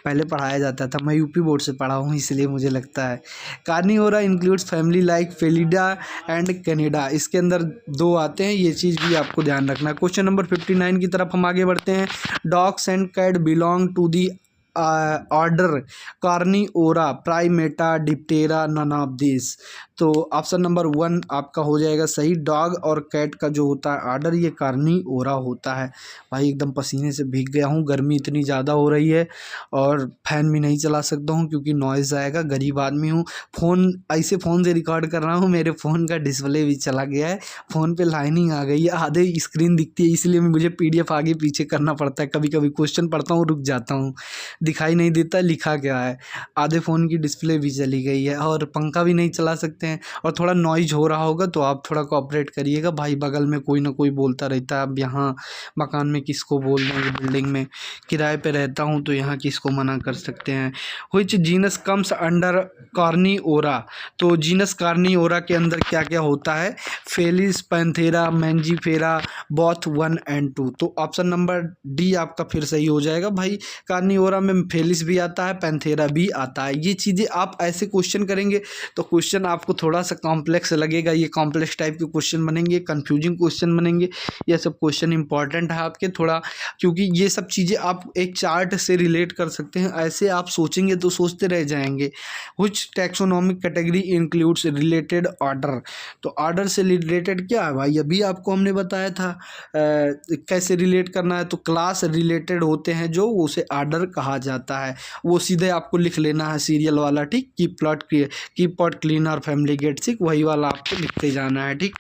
पहले पढ़ाया जाता था, मैं यूपी बोर्ड से पढ़ा हूँ इसलिए मुझे लगता है। Carnivora includes family like Felidae and Canidae, इसके अंदर 2 आते हैं, ये चीज़ भी आपको ध्यान रखना है। क्वेश्चन नंबर 59 की तरफ हम आगे बढ़ते हैं। Dogs and cat belong to the order Carnivora, Primata, Diptera, none of this. तो ऑप्शन नंबर 1 आपका हो जाएगा सही। डॉग और कैट का जो होता है ऑर्डर ये कार्निवोरा होता है। भाई एकदम पसीने से भीग गया हूँ, गर्मी इतनी ज़्यादा हो रही है और फैन भी नहीं चला सकता हूँ क्योंकि नॉइज़ आएगा, गरीब आदमी हूँ। फ़ोन से रिकॉर्ड कर रहा हूँ, मेरे फ़ोन का डिस्प्ले भी चला गया है, फ़ोन पे लाइनिंग आ गई है, आधे स्क्रीन दिखती है, इसलिए मुझे PDF आगे पीछे करना पड़ता है। कभी कभी क्वेश्चन पढ़ता हूँ रुक जाता हूँ, दिखाई नहीं देता लिखा क्या है, आधे फ़ोन की डिस्प्ले भी चली गई है और पंखा भी नहीं चला सकते हैं और थोड़ा नॉइज हो रहा होगा तो आप थोड़ा कोऑपरेट करिएगा भाई, बगल में कोई ना कोई बोलता रहता है। अब यहाँ मकान में किसको बोल देंगे, बिल्डिंग में किराए पे रहता हूँ तो यहाँ किसको मना कर सकते हैं। Which genus comes under Carnivora, तो जीनस कार्निवोरा के अंदर क्या क्या होता है, फेलिस, पैंथेरा, मैंजीफेरा, बोथ 1 और 2। तो ऑप्शन नंबर डी आपका फिर सही हो जाएगा भाई। कार्निवोरा में फेलिस भी आता है, पैंथेरा भी आता है। ये चीज़ें आप ऐसे क्वेश्चन करेंगे तो क्वेश्चन आपको थोड़ा सा कॉम्प्लेक्स लगेगा, ये कॉम्प्लेक्स टाइप के क्वेश्चन बनेंगे, कंफ्यूजिंग क्वेश्चन बनेंगे। ये सब क्वेश्चन इंपॉर्टेंट है आपके थोड़ा, क्योंकि ये सब चीज़ें आप एक चार्ट से रिलेट कर सकते हैं, ऐसे आप सोचेंगे तो सोचते रह जाएंगे। Which taxonomic category includes related order, तो ऑर्डर से रिलेटेड क्या है भाई, अभी आपको हमने बताया था कैसे रिलेट करना है। तो क्लास रिलेटेड होते हैं जो, उसे ऑर्डर कहा जाता है, वो सीधे आपको लिख लेना है सीरियल वाला, ठीक। कीप पॉट क्लीन और फैमिली गेट सिक, वही वाला आपको लिखते जाना है, ठीक।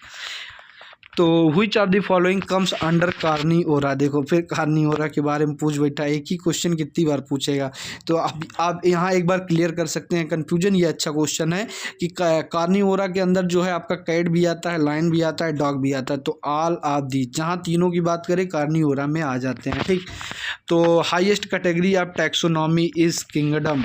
तो which of the following comes under Carnivora, देखो फिर कार्निवोरा के बारे में पूछ बैठा, एक ही क्वेश्चन कितनी बार पूछेगा। तो आप यहाँ एक बार क्लियर कर सकते हैं कन्फ्यूजन। ये अच्छा क्वेश्चन है कि कार्निवोरा के अंदर जो है आपका कैट भी आता है, लायन भी आता है, डॉग भी आता है। तो ऑल ऑफ दी, जहाँ तीनों की बात करें कार्निवोरा में आ जाते हैं, ठीक। तो highest category of taxonomy is kingdom,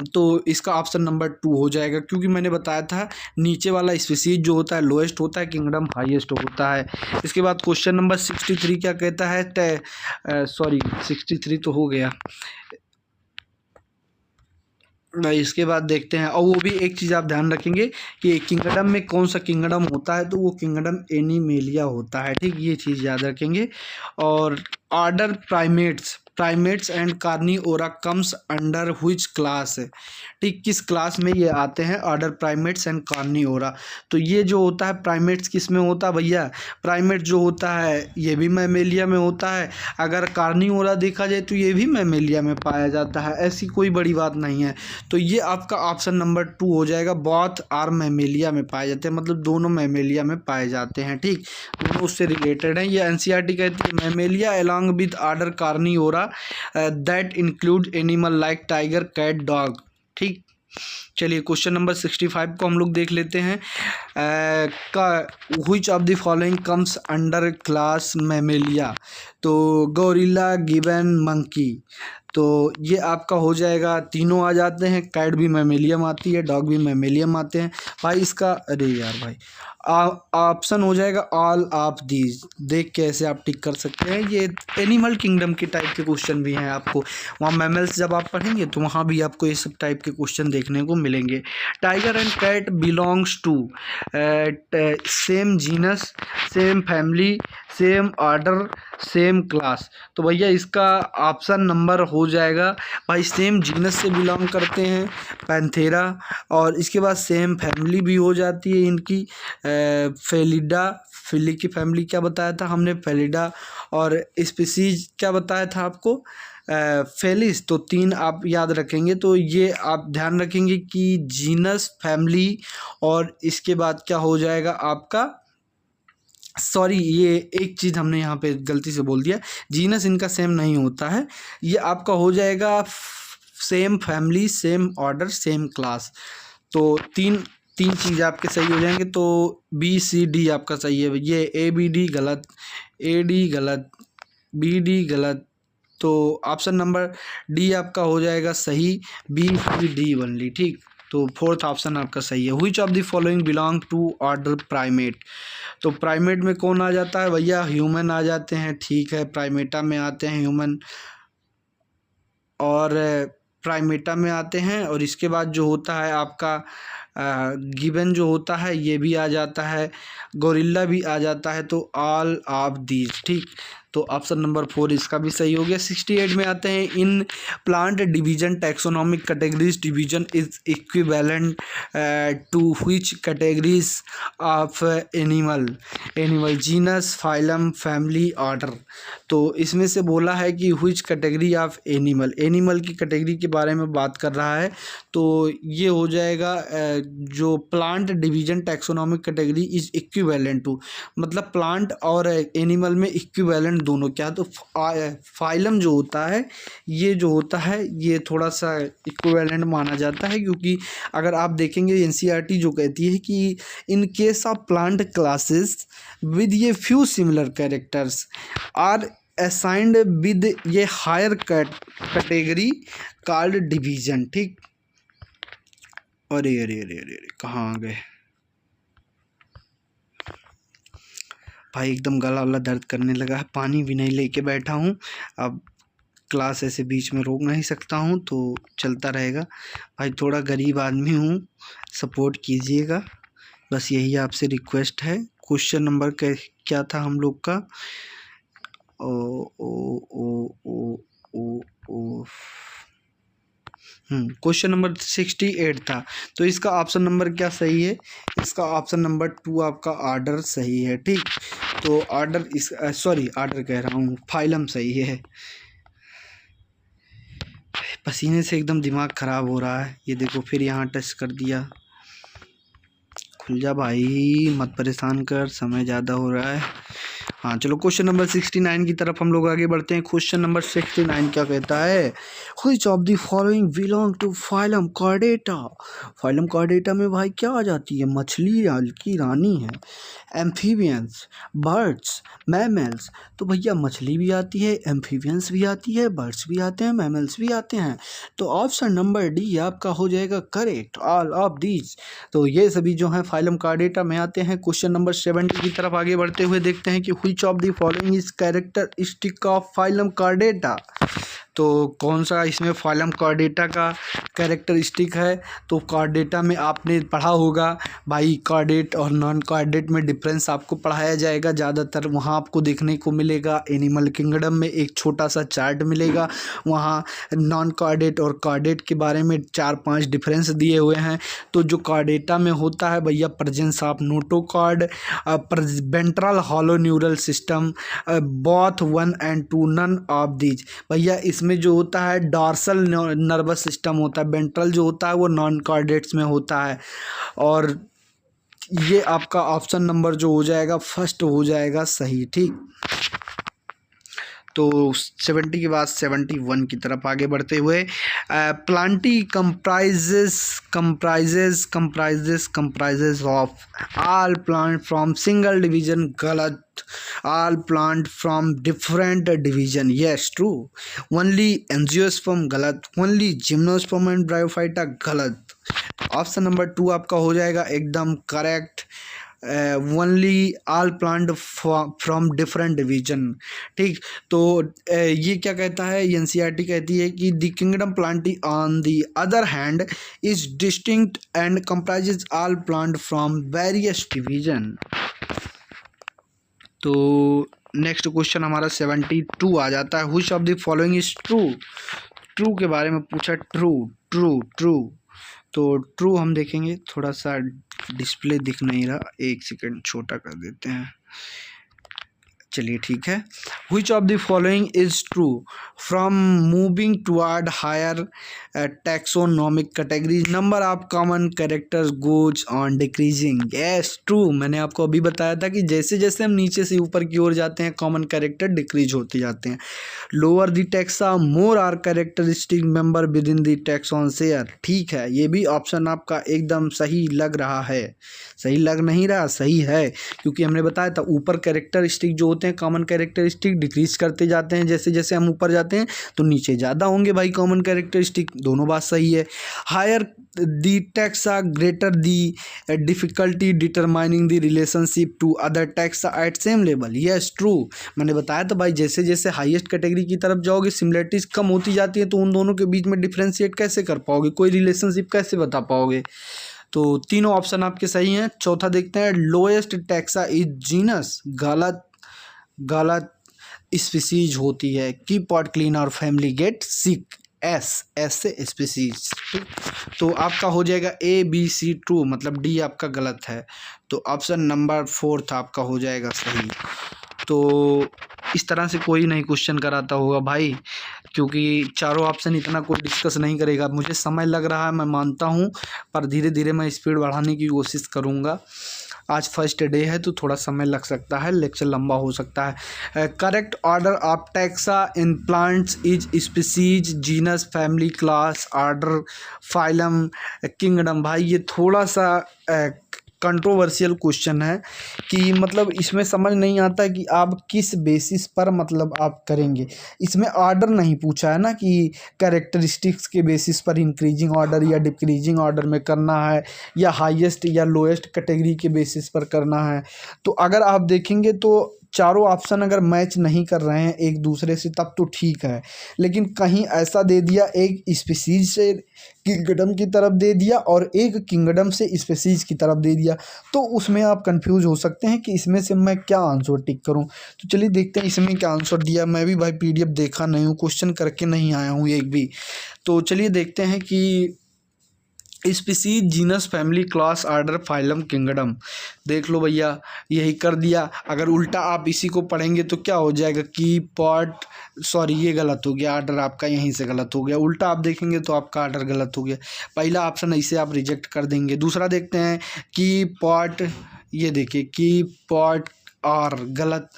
तो इसका ऑप्शन नंबर 2 हो जाएगा, क्योंकि मैंने बताया था नीचे वाला स्पीसीज जो होता है लोएस्ट होता है, किंगडम हाईएस्ट होता है। इसके बाद क्वेश्चन नंबर 63 क्या कहता है, 63 तो हो गया। इसके बाद देखते हैं, और वो भी एक चीज़ आप ध्यान रखेंगे कि किंगडम में कौन सा किंगडम होता है, तो वो किंगडम एनिमेलिया होता है, ठीक। ये चीज़ याद रखेंगे। और order primates and Carnivora comes under which class, ठीक, किस क्लास में ये आते हैं, ऑर्डर प्राइमेट्स एंड कार्निवोरा। तो ये जो होता है प्राइमेट्स किस में होता है भैया, प्राइमेट जो होता है ये भी मैमेलिया में होता है। अगर कार्निवोरा देखा जाए तो ये भी मैमेलिया में पाया जाता है, ऐसी कोई बड़ी बात नहीं है। तो ये आपका ऑप्शन नंबर 2 हो जाएगा, बोथ आर मैमेलिया में पाए जाते हैं, मतलब दोनों मैमेलिया में पाए जाते हैं, ठीक। दोनों उससे रिलेटेड हैं। ये एनसीईआरटी कहती है Mammalia along with order Carnivora that include animal like tiger, cat, dog, ठीक। चलिए क्वेश्चन नंबर 65 को हम लोग देख लेते हैं। Which of the following comes under class Mammalia, तो गोरिल्ला, गिबन, मंकी। तो ये आपका हो जाएगा, तीनों आ जाते हैं, कैट भी मैमेलियम आती है, डॉग भी मैमेलियम आते हैं भाई। इसका अरे यार भाई ऑप्शन हो जाएगा ऑल ऑफ दीज। देख के ऐसे आप टिक कर सकते हैं। ये एनिमल किंगडम के टाइप के क्वेश्चन भी हैं आपको वहाँ मैमल्स जब आप पढ़ेंगे तो वहाँ भी आपको ये सब टाइप के क्वेश्चन देखने को मिलेंगे। Tiger and cat belongs to same genus, same family, same order, same class. तो भैया इसका ऑप्शन नंबर हो जाएगा भाई, सेम जीनस से बिलोंग करते हैं पैंथेरा, और इसके बाद सेम फैमिली भी हो जाती है इनकी फेलिडा। फिली की फैमिली क्या बताया था हमने, फेलिडा। और स्पीसीज क्या बताया था आपको, फेलिस। तो 3 आप याद रखेंगे। तो ये आप ध्यान रखेंगे कि जीनस, फैमिली, और इसके बाद क्या हो जाएगा आपका, सॉरी ये एक चीज़ हमने यहाँ पे गलती से बोल दिया, जीनस इनका सेम नहीं होता है। ये आपका हो जाएगा same family, same order, same class. तो तीन तीन चीज़ आपके सही हो जाएंगे। तो बी सी डी आपका सही है। ये ए बी डी गलत, ए डी गलत, बी डी गलत। तो ऑप्शन नंबर डी आपका हो जाएगा सही, बी सी डी ओनली। ठीक, तो 4th ऑप्शन आपका सही है। Which of the following belong to order primate. तो प्राइमेट में कौन आ जाता है भैया, ह्यूमन आ जाते हैं। ठीक है, प्राइमेटा में आते हैं ह्यूमन, और प्राइमेटा में आते हैं। और इसके बाद जो होता है आपका गिबन जो होता है ये भी आ जाता है, गोरिल्ला भी आ जाता है। तो ऑल ऑफ दीज। ठीक, तो ऑप्शन नंबर 4 इसका भी सही हो गया। 68 में आते हैं, in plant division taxonomic categories division is equivalent to which categories of animal, animal genus, phylum, family, order. तो इसमें से बोला है कि which category of animal, animal की कैटेगरी के बारे में बात कर रहा है। तो ये हो जाएगा जो plant division taxonomic category is equivalent to, मतलब प्लांट और एनिमल में इक्विवेलेंट दोनों क्या। तो फाइलम जो होता है, ये जो होता है ये थोड़ा सा इक्विवेलेंट माना जाता है, क्योंकि अगर आप देखेंगे एनसीईआरटी जो कहती है कि in case of plant classes with a few similar characters are assigned with a higher category called division. ठीक, अरे अरे अरे अरे अरे कहाँ आ गए भाई, एकदम गला वाला दर्द करने लगा है। पानी भी नहीं लेके बैठा हूँ। अब क्लास ऐसे बीच में रोक नहीं सकता हूँ, तो चलता रहेगा। भाई थोड़ा गरीब आदमी हूँ, सपोर्ट कीजिएगा, बस यही आपसे रिक्वेस्ट है। क्वेश्चन नंबर क्या था हम लोग का, ओ ओ ओ ओ ओ ओ क्वेश्चन नंबर 68 था। तो इसका ऑप्शन नंबर क्या सही है, इसका ऑप्शन नंबर 2 आपका ऑर्डर सही है। ठीक, तो ऑर्डर इस सॉरी ऑर्डर कह रहा हूँ, फाइलम सही है। पसीने से एकदम दिमाग ख़राब हो रहा है। ये देखो फिर यहाँ टच कर दिया। खुल जा भाई, मत परेशान कर, समय ज़्यादा हो रहा है। हाँ चलो क्वेश्चन नंबर 69 की तरफ हम लोग आगे बढ़ते हैं। क्वेश्चन नंबर 69 क्या कहता है, which of the following belong to phylum Chordata. Phylum Chordata में भाई क्या आ जाती है, मछली की रानी है, एम्फीबियंस, बर्ड्स, मैमल्स। तो भैया मछली भी आती है, एम्फीबियंस भी आती है, बर्ड्स भी आते हैं, मैमल्स भी आते हैं। तो ऑप्शन नंबर डी आपका हो जाएगा करेक्ट, ऑल ऑफ दीज। तो ये सभी जो हैं फाइलम कॉर्डेटा में आते हैं। क्वेश्चन नंबर 70 की तरफ आगे बढ़ते हुए देखते हैं कि which of the following is characteristic of phylum Chordata. तो कौन सा इसमें फाइलम कॉर्डेटा का कैरेक्टरिस्टिक है। तो कॉर्डेटा में आपने पढ़ा होगा भाई, कॉर्डेट और नॉन कॉर्डेट में डिफरेंस आपको पढ़ाया जाएगा ज़्यादातर। वहाँ आपको देखने को मिलेगा एनिमल किंगडम में एक छोटा सा चार्ट मिलेगा, वहाँ नॉन कॉर्डेट और कॉर्डेट के बारे में 4-5 डिफरेंस दिए हुए हैं। तो जो कॉर्डेटा में होता है भैया, presence of notochord, ventral hollow neural system, both 1 and 2, none of these. भैया इसमें जो होता है डॉर्सल नर्वस सिस्टम होता है, वेंट्रल जो होता है वो नॉन कॉर्डेट्स में होता है। और ये आपका ऑप्शन नंबर जो हो जाएगा फर्स्ट हो जाएगा सही। ठीक, तो 70 के बाद 71 की तरफ आगे बढ़ते हुए, Plantae comprises of all plant from single division. गलत, all plant from different division. Yes true, only angiosperm गलत, ओनली जिम्नोस्पर्म एंड ब्रायोफाइटा गलत। ऑप्शन नंबर 2 आपका हो जाएगा एकदम correct, only all plant from different division. ठीक, तो ये क्या कहता है, एनसीईआरटी कहती है कि the kingdom Plantae on the other hand is distinct and comprises all plant from various division. तो नेक्स्ट क्वेश्चन हमारा 72 आ जाता है, which of the following is true. True के बारे में पूछा, ट्रू ट्रू ट्रू। तो ट्रू हम देखेंगे, थोड़ा सा डिस्प्ले दिख नहीं रहा, एक सेकंड छोटा कर देते हैं, चलिए ठीक है। Which of the following is true from moving toward higher taxonomic categories number of common characters goes on decreasing. Yes true, मैंने आपको अभी बताया था कि जैसे जैसे हम नीचे से ऊपर की ओर जाते हैं कॉमन कैरेक्टर डिक्रीज होते जाते हैं। Lower the taxa more are characteristic member within the taxon share. ठीक है, ये भी ऑप्शन आपका एकदम सही लग रहा है, सही लग नहीं रहा, सही है, क्योंकि हमने बताया था ऊपर कैरेक्टरिस्टिक जो होते हैं कॉमन कैरेक्टरिस्टिक डिक्रीज करते जाते हैं, जैसे जैसे हम ऊपर जाते हैं तो नीचे ज़्यादा होंगे भाई कॉमन कैरेक्टरिस्टिक, दोनों बात सही है। Higher the taxa greater the difficulty determining the relationship to other taxa at same level. Yes true, मैंने बताया था भाई जैसे जैसे हाईएस्ट कैटेगरी की तरफ जाओगे सिमिलरिटीज कम होती जाती है, तो उन दोनों के बीच में डिफ्रेंशिएट कैसे कर पाओगे, कोई रिलेशनशिप कैसे बता पाओगे। तो तीनों ऑप्शन आपके सही हैं। चौथा देखते हैं, लोएस्ट टैक्सा इज जीनस। गलत, गलत स्पीसीज होती है, कीप पॉट क्लीन और फैमिली गेट सिक। एस से स्पीसीज। ठीक, तो आपका हो जाएगा ABC ट्रू, मतलब डी आपका गलत है, तो ऑप्शन नंबर 4 आपका हो जाएगा सही। तो इस तरह से कोई नहीं क्वेश्चन कराता होगा भाई, क्योंकि चारों ऑप्शन इतना कोई डिस्कस नहीं करेगा। मुझे समय लग रहा है, मैं मानता हूँ, पर धीरे धीरे मैं स्पीड बढ़ाने की कोशिश करूँगा। आज फर्स्ट डे है तो थोड़ा समय लग सकता है, लेक्चर लंबा हो सकता है। Correct order of taxa in plants is species, genus, family, class, order, phylum, kingdom. भाई ये थोड़ा सा कंट्रोवर्शियल क्वेश्चन है कि मतलब इसमें समझ नहीं आता कि आप किस बेसिस पर मतलब आप करेंगे। इसमें ऑर्डर नहीं पूछा है ना कि कैरेक्टरिस्टिक्स के बेसिस पर इंक्रीजिंग ऑर्डर या डिक्रीजिंग ऑर्डर में करना है, या हाईएस्ट या लोएस्ट कैटेगरी के बेसिस पर करना है। तो अगर आप देखेंगे तो चारों ऑप्शन अगर मैच नहीं कर रहे हैं एक दूसरे से तब तो ठीक है, लेकिन कहीं ऐसा दे दिया एक स्पीसीज से किंगडम की तरफ दे दिया और एक किंगडम से स्पीसीज की तरफ दे दिया, तो उसमें आप कंफ्यूज हो सकते हैं कि इसमें से मैं क्या आंसर टिक करूं। तो चलिए देखते हैं इसमें क्या आंसर दिया। मैं भी भाई PDF देखा नहीं हूं, क्वेश्चन करके नहीं आया हूं एक भी। तो चलिए देखते हैं कि species, genus, family, class, order, phylum, kingdom. देख लो भैया, यही कर दिया। अगर उल्टा आप इसी को पढ़ेंगे तो क्या हो जाएगा कि पॉट, सॉरी ये गलत हो गया, ऑर्डर आपका यहीं से गलत हो गया। उल्टा आप देखेंगे तो आपका ऑर्डर गलत हो गया। पहला ऑप्शन ऐसे आप रिजेक्ट कर देंगे। दूसरा देखते हैं कि पॉट, ये देखिए कि पॉट और गलत।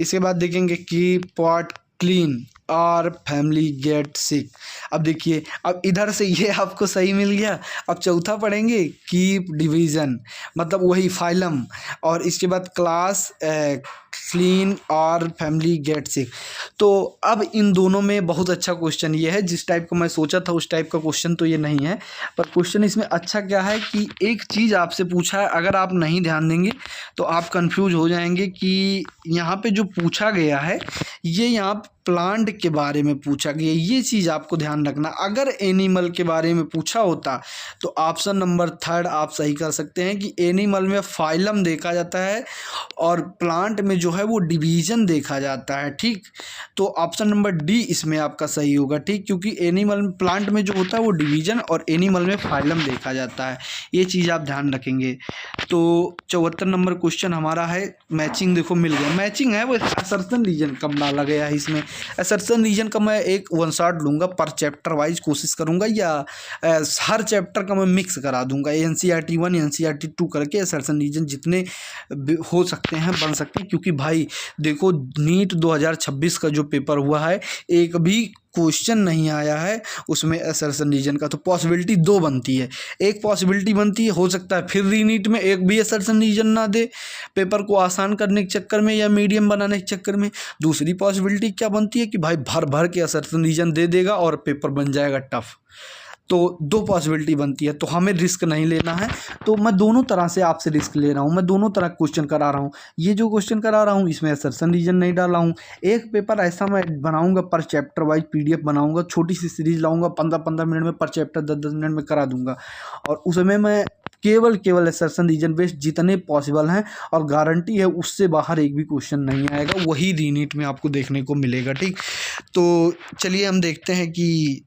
इसके बाद देखेंगे कि पॉट क्लीन और फैमिली गेट सिक। अब देखिए, अब इधर से ये आपको सही मिल गया। अब चौथा पढ़ेंगे कीप डिवीज़न, मतलब वही फाइलम, और इसके बाद क्लास क्लीन और फैमिली गेट सिक। तो अब इन दोनों में बहुत अच्छा क्वेश्चन ये है, जिस टाइप का मैं सोचा था उस टाइप का क्वेश्चन तो ये नहीं है, पर क्वेश्चन इसमें अच्छा क्या है कि एक चीज़ आपसे पूछा है, अगर आप नहीं ध्यान देंगे तो आप कंफ्यूज हो जाएंगे कि यहाँ पे जो पूछा गया है ये यहाँ प्लांट के बारे में पूछा गया। ये चीज़ आपको ध्यान रखना। अगर एनिमल के बारे में पूछा होता तो ऑप्शन नंबर 3 आप सही कर सकते हैं कि एनिमल में फाइलम देखा जाता है और प्लांट में जो है वो डिवीज़न देखा जाता है। ठीक, तो ऑप्शन नंबर D इसमें आपका सही होगा। ठीक, क्योंकि एनिमल, प्लांट में जो होता है वो डिवीज़न और एनिमल में फाइलम देखा जाता है। ये चीज़ आप ध्यान रखेंगे। तो 74 नंबर क्वेश्चन हमारा है, मैचिंग देखो मिल गया। मैचिंग है वो असर्शन रीजन कब डाला गया है इसमें। असर्शन रीजन का मैं एक वन शॉट लूँगा, पर चैप्टर वाइज कोशिश करूँगा, या हर चैप्टर का मैं मिक्स करा दूँगा, NCERT 1 NCERT 2 करके असर्शन रीजन जितने हो सकते हैं बन सकते हैं। क्योंकि भाई देखो, नीट 2026 का जो पेपर हुआ है एक भी क्वेश्चन नहीं आया है उसमें असर्शन रीजन का। तो पॉसिबिलिटी 2 बनती है। एक पॉसिबिलिटी बनती है, हो सकता है फिर रीनीट में एक भी असर्शन रीजन ना दे पेपर को आसान करने के चक्कर में या मीडियम बनाने के चक्कर में। दूसरी पॉसिबिलिटी क्या बनती है कि भाई भर भर के असर्शन रीजन दे देगा और पेपर बन जाएगा टफ। तो दो पॉसिबिलिटी बनती है, तो हमें रिस्क नहीं लेना है। तो मैं दोनों तरह से आपसे रिस्क ले रहा हूँ, मैं दोनों तरह क्वेश्चन करा रहा हूँ। ये जो क्वेश्चन करा रहा हूँ इसमें असर्शन रीजन नहीं डाला हूँ। एक पेपर ऐसा मैं बनाऊंगा, पर चैप्टर वाइज PDF बनाऊंगा, छोटी सी सीरीज लाऊंगा, 15-15 मिनट में पर चैप्टर 10-10 मिनट में करा दूंगा। और उसमें मैं केवल असर्शन रीजन बेस्ड जितने पॉसिबल हैं, और गारंटी है उससे बाहर एक भी क्वेश्चन नहीं आएगा, वही रीनीट में आपको देखने को मिलेगा। ठीक, तो चलिए हम देखते हैं कि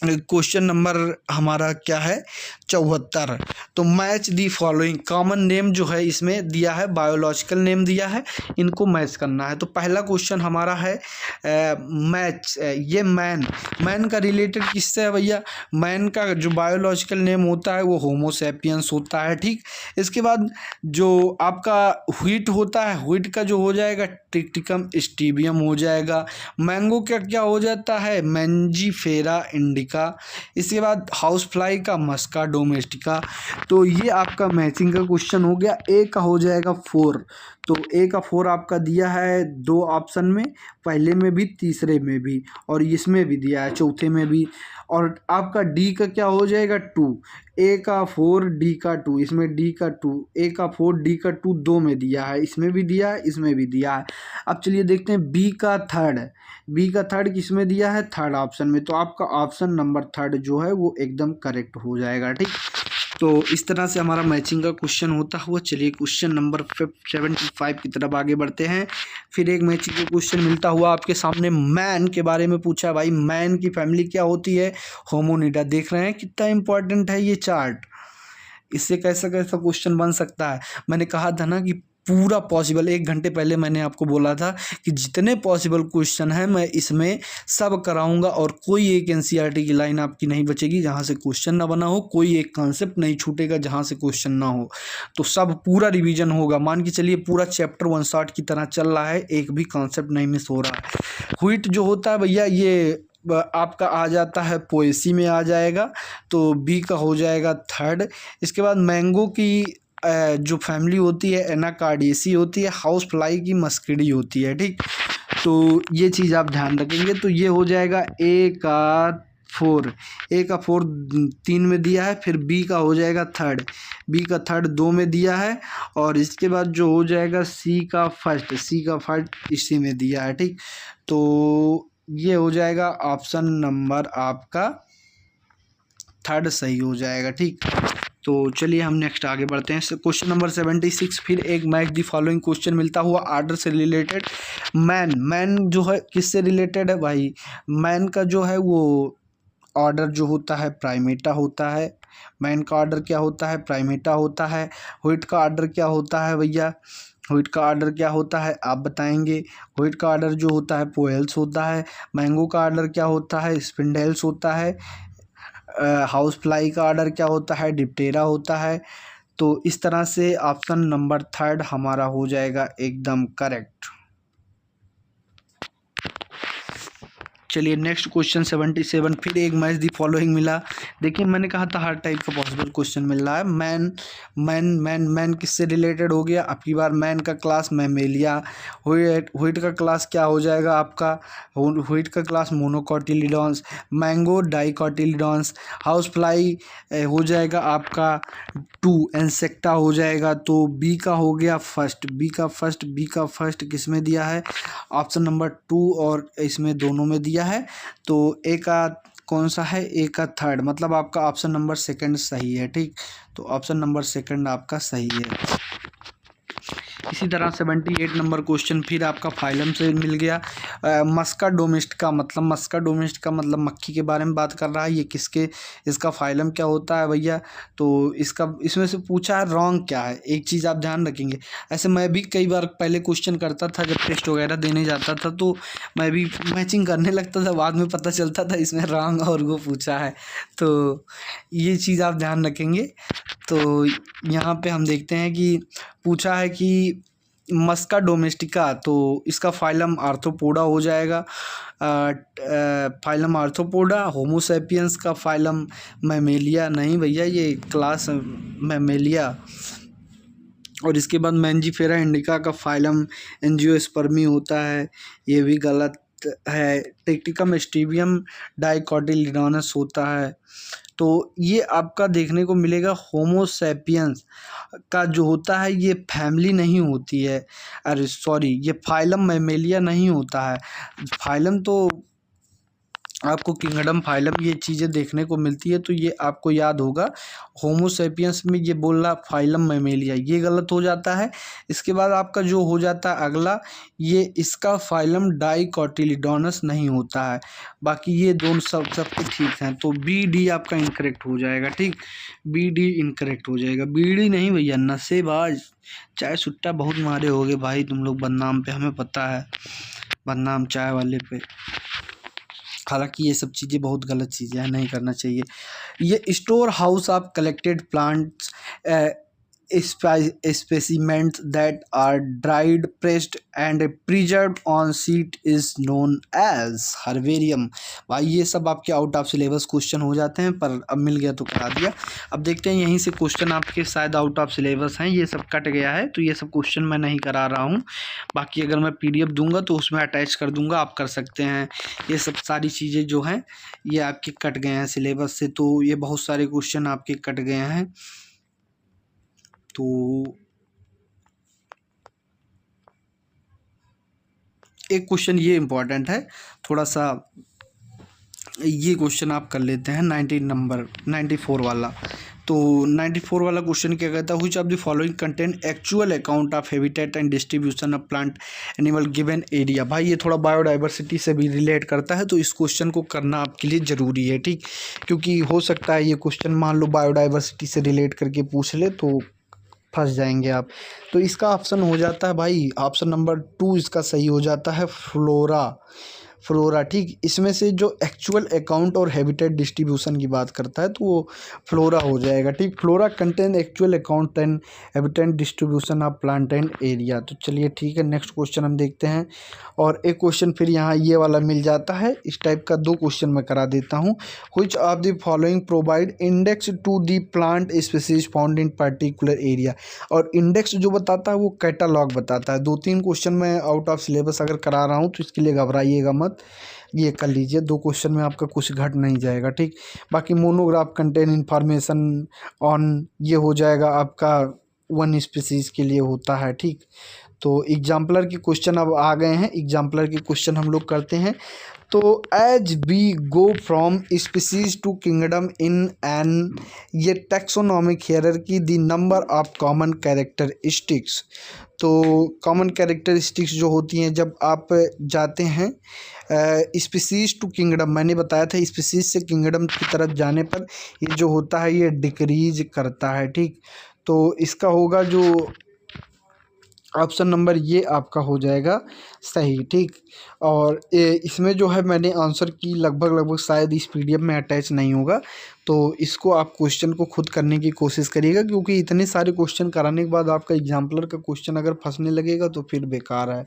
क्वेश्चन नंबर हमारा क्या है, 74। तो match the following, common name जो है इसमें दिया है, बायोलॉजिकल नेम दिया है, इनको मैच करना है। तो पहला क्वेश्चन हमारा है मैच, ये मैन का रिलेटेड किससे है भैया? मैन का जो बायोलॉजिकल नेम होता है वो होमो सैपियंस होता है। ठीक, इसके बाद जो आपका व्हीट होता है, व्हीट का जो हो जाएगा टिक्टिकम स्टीबियम हो जाएगा। मैंगो का क्या हो जाता है? Mangifera indica. इसके बाद हाउस फ्लाई का मस्का डोमेस्टिका। तो ये आपका मैचिंग का क्वेश्चन हो गया। ए का हो जाएगा 4, तो ए का 4 आपका दिया है 2 ऑप्शन में, पहले में भी, तीसरे में भी, और इसमें भी दिया है, चौथे में भी। और आपका डी का क्या हो जाएगा? 2, ए का 4 डी का 2, इसमें डी का 2, ए का 4 डी का 2 2 में दिया है, इसमें भी दिया है, इसमें भी दिया है। अब चलिए देखते हैं बी का 3, बी का 3 किसमें दिया है? 3rd ऑप्शन में। तो आपका ऑप्शन नंबर 3 जो है वो एकदम करेक्ट हो जाएगा। ठीक, तो इस तरह से हमारा मैचिंग का क्वेश्चन होता हुआ। चलिए क्वेश्चन नंबर 75 की तरफ आगे बढ़ते हैं। फिर एक मैचिंग का क्वेश्चन मिलता हुआ आपके सामने, मैन के बारे में पूछा। भाई मैन की फैमिली क्या होती है? होमोनिडा। देख रहे हैं कितना इंपॉर्टेंट है ये चार्ट, इससे कैसा कैसा क्वेश्चन बन सकता है। मैंने कहा था ना कि पूरा पॉसिबल, 1 घंटे पहले मैंने आपको बोला था कि जितने पॉसिबल क्वेश्चन हैं मैं इसमें सब कराऊंगा, और कोई एक NCERT की लाइन आपकी नहीं बचेगी जहां से क्वेश्चन ना बना हो, कोई एक कॉन्सेप्ट नहीं छूटेगा जहां से क्वेश्चन ना हो। तो सब पूरा रिवीजन होगा। मान के चलिए पूरा चैप्टर 1 शॉट की तरह चल रहा है, एक भी कॉन्सेप्ट नहीं मिस हो रहा है। व्हीट जो होता है भैया ये आपका आ जाता है पोएसी में आ जाएगा, तो बी का हो जाएगा 3rd। इसके बाद मैंगो की जो फैमिली होती है एनाकार्डियेसी होती है, हाउस फ्लाई की मस्किडी होती है। ठीक, तो ये चीज़ आप ध्यान रखेंगे। तो ये हो जाएगा ए का 4, ए का 4 3 में दिया है, फिर बी का हो जाएगा 3rd, बी का 3rd 2 में दिया है, और इसके बाद जो हो जाएगा सी का फर्स्ट इसी में दिया है। ठीक, तो ये हो जाएगा ऑप्शन नंबर आपका 3rd सही हो जाएगा। ठीक, तो चलिए हम नेक्स्ट आगे बढ़ते हैं। क्वेश्चन नंबर 76, फिर एक मैच दी फॉलोइंग क्वेश्चन मिलता हुआ आर्डर से रिलेटेड। मैन जो है किससे रिलेटेड है भाई? मैन का जो है वो ऑर्डर जो होता है प्राइमेटा होता है। मैन का ऑर्डर क्या होता है? प्राइमेटा होता है। व्हीट का ऑर्डर क्या होता है भैया? व्हीट का ऑर्डर क्या होता है आप बताएंगे? व्हीट का ऑर्डर जो होता है पोएल्स होता है। मैंगो का ऑर्डर क्या होता है? स्पिंडल्स होता है। हाउस फ्लाई का ऑर्डर क्या होता है? डिप्टेरा होता है। तो इस तरह से ऑप्शन नंबर 3rd हमारा हो जाएगा एकदम करेक्ट। चलिए नेक्स्ट क्वेश्चन 77, फिर एक मैच दी फॉलोइंग मिला। देखिए मैंने कहा था हर टाइप का पॉसिबल क्वेश्चन मिल रहा है। मैन किससे रिलेटेड हो गया? आपकी बार मैन का क्लास मैमेलिया। व्हीट का क्लास क्या हो जाएगा आपका? व्हीट का क्लास मोनोकोटिलिडॉन्स। मैंगो डाइकोटिलिडॉन्स। हाउस फ्लाई हो जाएगा आपका 2 इंसेक्टा हो जाएगा। तो बी का हो गया बी का फर्स्ट किस में दिया है? ऑप्शन नंबर 2 और इसमें दोनों में दिया है। तो ए का कौन सा है? ए का 3rd, मतलब आपका ऑप्शन नंबर 2 सही है। ठीक, तो ऑप्शन नंबर 2 आपका सही है। इसी तरह 78 नंबर क्वेश्चन फिर आपका फाइलम से मिल गया। मस्का डोमेस्टिका मतलब मक्खी के बारे में बात कर रहा है। ये किसके, इसका फाइलम क्या होता है भैया? तो इसमें से पूछा है रॉन्ग क्या है। एक चीज़ आप ध्यान रखेंगे, ऐसे मैं भी कई बार पहले क्वेश्चन करता था जब टेस्ट वगैरह देने जाता था, तो मैं भी मैचिंग करने लगता था, बाद में पता चलता था इसमें रॉन्ग और वो पूछा है। तो ये चीज़ आप ध्यान रखेंगे। तो यहाँ पे हम देखते हैं कि पूछा है कि मस्का डोमेस्टिका, तो इसका फाइलम आर्थ्रोपोडा हो जाएगा। Phylum arthropoda. होमोसैपियंस का फाइलम मैमेलिया, नहीं भैया ये क्लास मैमेलिया। और इसके बाद मैंजीफेरा इंडिका का फाइलम एंजियोस्पर्मी होता है, ये भी गलत। है, टेक्टिकम स्टीबियम डाइकोटिलिडोनस होता है। तो ये आपका देखने को मिलेगा। होमो सैपियंस का जो होता है ये फैमिली नहीं होती है, अरे सॉरी, ये फाइलम मैमेलिया नहीं होता है। फाइलम तो आपको किंगडम, फाइलम, ये चीज़ें देखने को मिलती है, तो ये आपको याद होगा। होमो सैपियंस में ये बोल रहा फाइलम मैमेलिया, ये गलत हो जाता है। इसके बाद आपका जो हो जाता है अगला, ये इसका फाइलम डाइकोटिलिडोनस नहीं होता है। बाकी ये दोनों सबके ठीक हैं, तो बी डी आपका इनकरेक्ट हो जाएगा। ठीक, बी डी इनकरेक्ट हो जाएगा। बीड़ी नहीं भैया, नशेबाज, चाय सुट्टा बहुत मारे होगे भाई तुम लोग बदनाम पे, हमें पता है, बदनाम चाय वाले पे। हालांकि ये सब चीज़ें बहुत गलत चीज़ें हैं, नहीं करना चाहिए। ये store house of collected plants specimens that are dried, pressed and preserved on sheet is known as herbarium। भाई ये सब आपके आउट ऑफ सिलेबस क्वेश्चन हो जाते हैं, पर अब मिल गया तो करा दिया। अब देखते हैं यहीं से क्वेश्चन आपके शायद आउट ऑफ सिलेबस हैं, ये सब कट गया है तो ये सब क्वेश्चन मैं नहीं करा रहा हूँ। बाकी अगर मैं PDF दूंगा तो उसमें अटैच कर दूंगा, आप कर सकते हैं। ये सब सारी चीज़ें जो हैं ये आपके कट गए हैं सिलेबस से, तो ये बहुत सारे क्वेश्चन आपके कट गए हैं। तो एक क्वेश्चन ये इम्पोर्टेंट है थोड़ा सा, ये क्वेश्चन आप कर लेते हैं 94 वाला। तो 94 वाला क्वेश्चन क्या कहता है, which of the following content actual account of habitat and distribution of plant animal given area. भाई ये थोड़ा बायोडाइवर्सिटी से भी रिलेट करता है, तो इस क्वेश्चन को करना आपके लिए ज़रूरी है। ठीक, क्योंकि हो सकता है ये क्वेश्चन मान लो बायोडाइवर्सिटी से रिलेट करके पूछ ले तो फंस जाएंगे आप। तो इसका ऑप्शन हो जाता है भाई, ऑप्शन नंबर 2 इसका सही हो जाता है, फ्लोरा। ठीक, इसमें से जो एक्चुअल अकाउंट और हैबिटेट डिस्ट्रीब्यूशन की बात करता है तो वो फ्लोरा हो जाएगा। ठीक, flora contain actual account and habitat distribution of plant and area. तो चलिए ठीक है, नेक्स्ट क्वेश्चन हम देखते हैं। और एक क्वेश्चन फिर यहाँ ये वाला मिल जाता है, इस टाइप का 2 क्वेश्चन मैं करा देता हूँ। Which of the following provide index to the plant species found in particular area. और इंडेक्स जो बताता है वो कैटालॉग बताता है। 2-3 क्वेश्चन मैं आउट ऑफ सिलेबस अगर करा रहा हूँ तो इसके लिए घबराइएगा मत, ये कर लीजिए। 2 क्वेश्चन में आपका कुछ घट नहीं जाएगा। ठीक, बाकी मोनोग्राफ कंटेन इंफॉर्मेशन ऑन, ये हो जाएगा आपका 1 स्पीसीज के लिए होता है। ठीक, तो एग्जाम्पलर के क्वेश्चन अब आ गए हैं, एग्जाम्पलर के क्वेश्चन हम लोग करते हैं। तो as we go from species to kingdom in an, a taxonomic hierarchy the number of common characteristics. तो कॉमन कैरेक्टरिस्टिक्स जो होती हैं जब आप जाते हैं स्पीसीज टू किंगडम, मैंने बताया था स्पीसीज से किंगडम की तरफ जाने पर ये जो होता है ये डिक्रीज करता है। ठीक, तो इसका होगा जो ऑप्शन नंबर ये आपका हो जाएगा सही। ठीक, और इसमें जो है मैंने आंसर की लगभग शायद इस PDF में अटैच नहीं होगा, तो इसको आप क्वेश्चन को खुद करने की कोशिश करिएगा, क्योंकि इतने सारे क्वेश्चन कराने के बाद आपका एग्जाम्पलर का क्वेश्चन अगर फंसने लगेगा तो फिर बेकार है।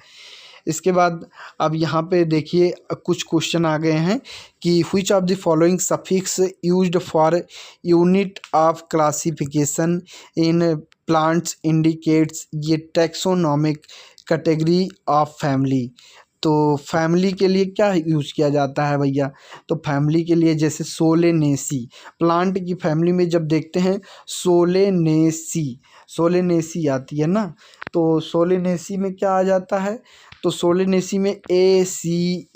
इसके बाद अब यहाँ पे देखिए कुछ क्वेश्चन आ गए हैं कि which of the following suffix used for unit of classification in plants indicates, ये टैक्सोनॉमिक कैटेगरी ऑफ फैमिली। तो फैमिली के लिए क्या यूज़ किया जाता है भैया, तो फैमिली के लिए जैसे सोलेनेसी, प्लांट की फैमिली में जब देखते हैं सोलेनेसी आती है ना, तो सोलेनेसी में क्या आ जाता है, तो सोलेनेसी में ACEAE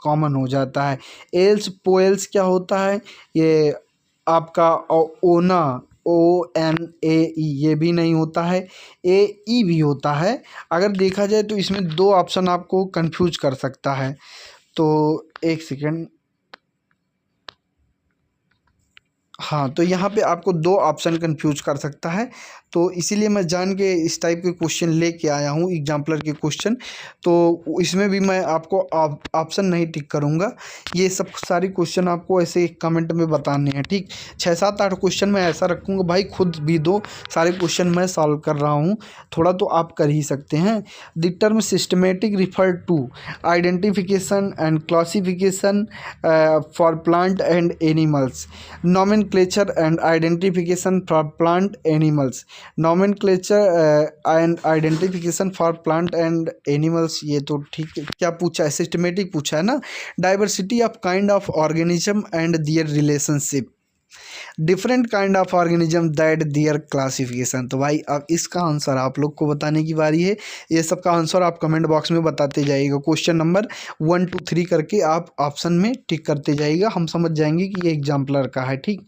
कॉमन हो जाता है। एल्स पोएल्स क्या होता है, ये आपका ओना ONAE, ये भी नहीं होता है, AE भी होता है। अगर देखा जाए तो इसमें 2 ऑप्शन आपको कंफ्यूज कर सकता है। तो एक सेकेंड, हाँ, तो यहाँ पे आपको 2 ऑप्शन कंफ्यूज कर सकता है, तो इसीलिए मैं जान के इस टाइप के क्वेश्चन लेके आया हूँ एग्जाम्पलर के क्वेश्चन। तो इसमें भी मैं आपको ऑप्शन नहीं टिक करूँगा, ये सब सारे क्वेश्चन आपको ऐसे कमेंट में बताने हैं। ठीक, 6-7-8 क्वेश्चन मैं ऐसा रखूँगा, भाई खुद भी 2 सारे क्वेश्चन मैं सॉल्व कर रहा हूँ, थोड़ा तो आप कर ही सकते हैं। The term systematic refer to identification and classification for plant and animals, nomenclature nomenclature and identification for plant animals. Nomenclature and identification for plant and animals, ये तो ठीक है। क्या पूछा है? सिस्टमेटिक पूछा है ना। Diversity of kind of organism and their relationship, different kind of organism that their classification. तो भाई अब इसका आंसर आप लोग को बताने की बारी है। ये सब का आंसर आप कमेंट बॉक्स में बताते जाइएगा। क्वेश्चन नंबर 1 2 3 करके आप ऑप्शन में टिक करते जाइएगा, हम समझ जाएंगे कि ये एग्जाम्पलर का है। ठीक,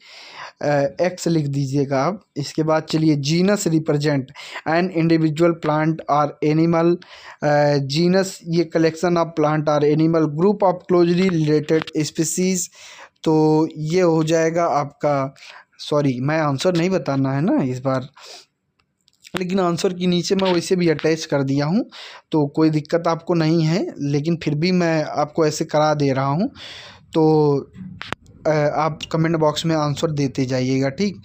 एक्स लिख दीजिएगा आप। इसके बाद चलिए, genus represent an individual plant और एनिमल। जीनस ये कलेक्शन ऑफ प्लांट और animal, group of closely related species. तो ये हो जाएगा आपका, सॉरी मैं आंसर नहीं बताना है ना इस बार, लेकिन आंसर के नीचे मैं वैसे भी अटैच कर दिया हूँ, तो कोई दिक्कत आपको नहीं है, लेकिन फिर भी मैं आपको ऐसे करा दे रहा हूँ। तो आप कमेंट बॉक्स में आंसर देते जाइएगा। ठीक,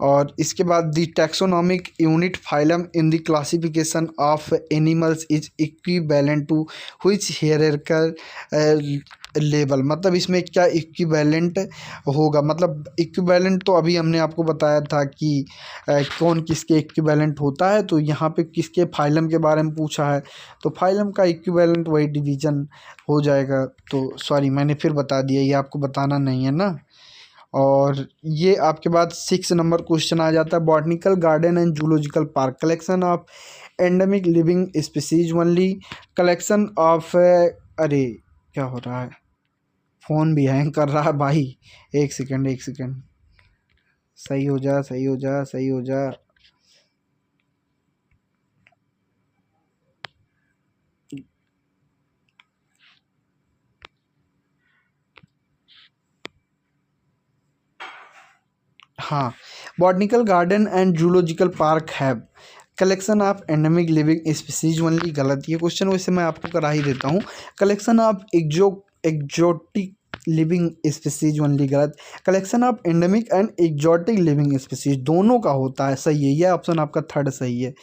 और इसके बाद the taxonomic unit phylum in the classification of animals is equivalent to which hierarchical level. मतलब इसमें क्या इक्विवेलेंट होगा, मतलब इक्विवेलेंट तो अभी हमने आपको बताया था कि कौन किसके इक्विवेलेंट होता है, तो यहाँ पे किसके फाइलम के बारे में पूछा है, तो फाइलम का इक्विवेलेंट वही डिवीजन हो जाएगा। तो सॉरी मैंने फिर बता दिया, ये आपको बताना नहीं है ना। और ये आपके बाद 6 नंबर क्वेश्चन आ जाता है, botanical garden and zoological park, collection of endemic living species only, collection of अरे क्या हो रहा है, फ़ोन भी हैंग कर रहा है भाई, एक सेकंड एक सेकंड, सही हो जा सही हो जा सही हो जा। हाँ, botanical garden and zoological park have collection of endemic living species only, गलत। ये क्वेश्चन वैसे मैं आपको करा ही देता हूँ। Collection of exotic living species only, गलत। Collection of endemic and exotic living species दोनों का होता है, सही है। यह ऑप्शन आपका थर्ड सही है।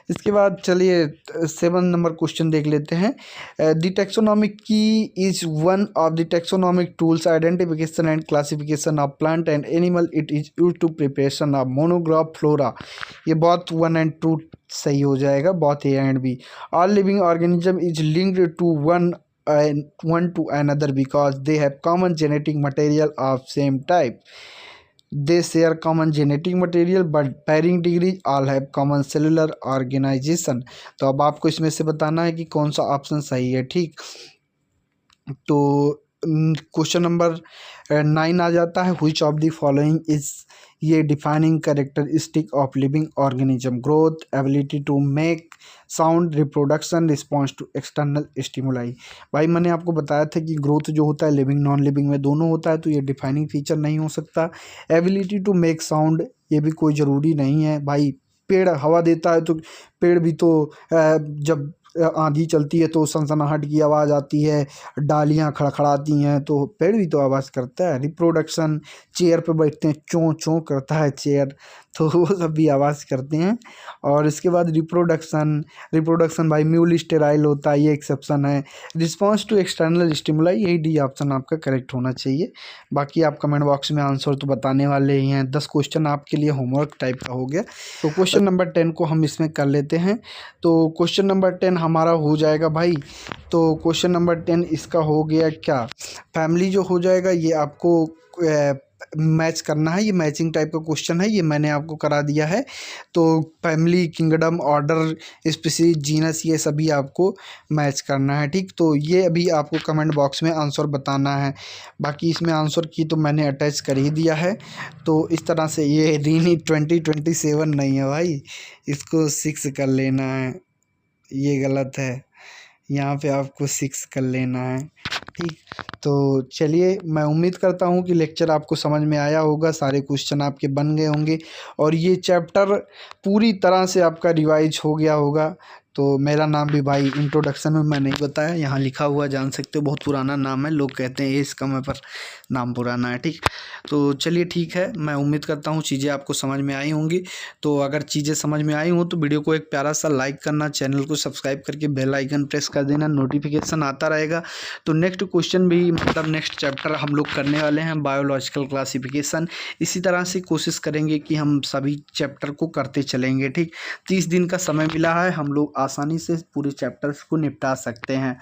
इसके बाद चलिए 7 नंबर क्वेश्चन देख लेते हैं। The taxonomic key is one of the taxonomic tools identification and classification of plant and animal, it is use to preparation of monograph flora. ये बहुत 1 and 2 सही हो जाएगा, बहुत A and B. All living organism is linked to one to another because they have common genetic material of same type. They share common genetic material but varying degrees, all have common cellular organization। तो अब आपको इसमें से बताना है कि कौन सा ऑप्शन सही है। ठीक, तो क्वेश्चन नंबर 9 आ जाता है, which of the following is a defining characteristic of living organism, growth, ability to make sound, reproduction, response to external stimuli. भाई मैंने आपको बताया था कि ग्रोथ जो होता है लिविंग नॉन लिविंग में दोनों होता है, तो ये डिफाइनिंग फीचर नहीं हो सकता। एबिलिटी टू मेक साउंड ये भी कोई ज़रूरी नहीं है भाई, पेड़ हवा देता है तो पेड़ भी तो जब आंधी चलती है तो सनसनाहट की आवाज़ आती है, डालियाँ खड़खड़ाती हैं तो पेड़ भी तो आवाज़ करता है। रिप्रोडक्शन, चेयर पे बैठते हैं चों चों करता है चेयर, तो वो सब भी आवाज़ करते हैं। और इसके बाद रिप्रोडक्शन भाई म्यूल स्टेराइल होता है, ये एक्सेप्शन है। रिस्पॉन्स टू एक्सटर्नल स्टिमुलाई, यही डी ऑप्शन आपका करेक्ट होना चाहिए। बाकी आप कमेंट बॉक्स में आंसर तो बताने वाले ही हैं। 10 क्वेश्चन आपके लिए होमवर्क टाइप का हो गया। तो क्वेश्चन नंबर 10 को हम इसमें कर लेते हैं। तो क्वेश्चन नंबर 10 हमारा हो जाएगा भाई, तो क्वेश्चन नंबर 10 इसका हो गया क्या, फैमिली जो हो जाएगा ये आपको मैच करना है। ये मैचिंग टाइप का क्वेश्चन है, ये मैंने आपको करा दिया है। तो family, kingdom, order, species, genus, ये सभी आपको मैच करना है। ठीक, तो ये अभी आपको कमेंट बॉक्स में आंसर बताना है। बाकी इसमें आंसर की तो मैंने अटैच कर ही दिया है। तो इस तरह से ये रीनी 2027 नहीं है भाई, इसको 6 कर लेना है, ये गलत है, यहाँ पे आपको 6 कर लेना है। ठीक, तो चलिए मैं उम्मीद करता हूँ कि लेक्चर आपको समझ में आया होगा, सारे क्वेश्चन आपके बन गए होंगे और ये चैप्टर पूरी तरह से आपका रिवाइज हो गया होगा। तो मेरा नाम भी भाई इंट्रोडक्शन में मैं नहीं बताया, यहाँ लिखा हुआ जान सकते हो, बहुत पुराना नाम है, लोग कहते हैं एज कम है पर नाम पुराना है। ठीक, तो चलिए ठीक है, मैं उम्मीद करता हूँ चीज़ें आपको समझ में आई होंगी। तो अगर चीज़ें समझ में आई हों तो वीडियो को एक प्यारा सा लाइक करना, चैनल को सब्सक्राइब करके बेल आइकन प्रेस कर देना, नोटिफिकेशन आता रहेगा। तो नेक्स्ट क्वेश्चन भी मतलब नेक्स्ट चैप्टर हम लोग करने वाले हैं बायोलॉजिकल क्लासिफिकेशन। इसी तरह से कोशिश करेंगे कि हम सभी चैप्टर को करते चलेंगे। ठीक, 30 दिन का समय मिला है, हम लोग आसानी से पूरे चैप्टर्स को निपटा सकते हैं।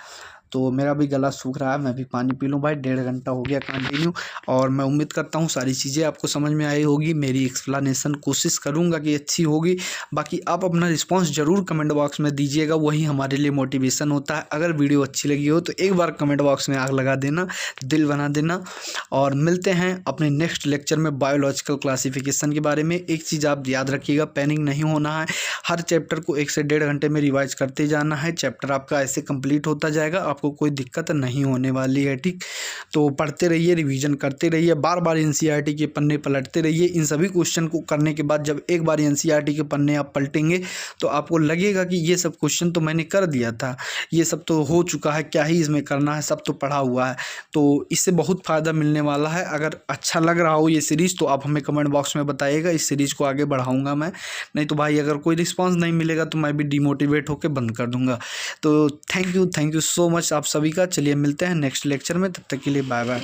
तो मेरा भी गला सूख रहा है, मैं भी पानी पी लूँ भाई, 1.5 घंटा हो गया कंटिन्यू। और मैं उम्मीद करता हूँ सारी चीज़ें आपको समझ में आई होगी। मेरी एक्सप्लेनेशन कोशिश करूँगा कि अच्छी होगी। बाकी आप अपना रिस्पांस ज़रूर कमेंट बॉक्स में दीजिएगा, वही हमारे लिए मोटिवेशन होता है। अगर वीडियो अच्छी लगी हो तो एक बार कमेंट बॉक्स में आग लगा देना, दिल बना देना। और मिलते हैं अपने नेक्स्ट लेक्चर में बायोलॉजिकल क्लासिफिकेशन के बारे में। एक चीज़ आप याद रखिएगा, पैनिक नहीं होना है। हर चैप्टर को 1 से 1.5 घंटे में रिवाइज करते जाना है। चैप्टर आपका ऐसे कंप्लीट होता जाएगा, आपको कोई दिक्कत नहीं होने वाली है। ठीक, तो पढ़ते रहिए, रिवीजन करते रहिए, बार बार एनसीईआरटी के पन्ने पलटते रहिए। इन सभी क्वेश्चन को करने के बाद जब एक बार एनसीईआरटी के पन्ने आप पलटेंगे तो आपको लगेगा कि ये सब क्वेश्चन तो मैंने कर दिया था, ये सब तो हो चुका है, क्या ही इसमें करना है, सब तो पढ़ा हुआ है। तो इससे बहुत फ़ायदा मिलने वाला है। अगर अच्छा लग रहा हो ये सीरीज़ तो आप हमें कमेंट बॉक्स में बताइएगा, इस सीरीज़ को आगे बढ़ाऊँगा मैं। नहीं तो भाई अगर कोई रिस्पांस नहीं मिलेगा तो मैं भी डिमोटिवेट होकर बंद कर दूंगा। तो थैंक यू सो मच आप सभी का। चलिए मिलते हैं नेक्स्ट लेक्चर में, तब तक के लिए बाय बाय।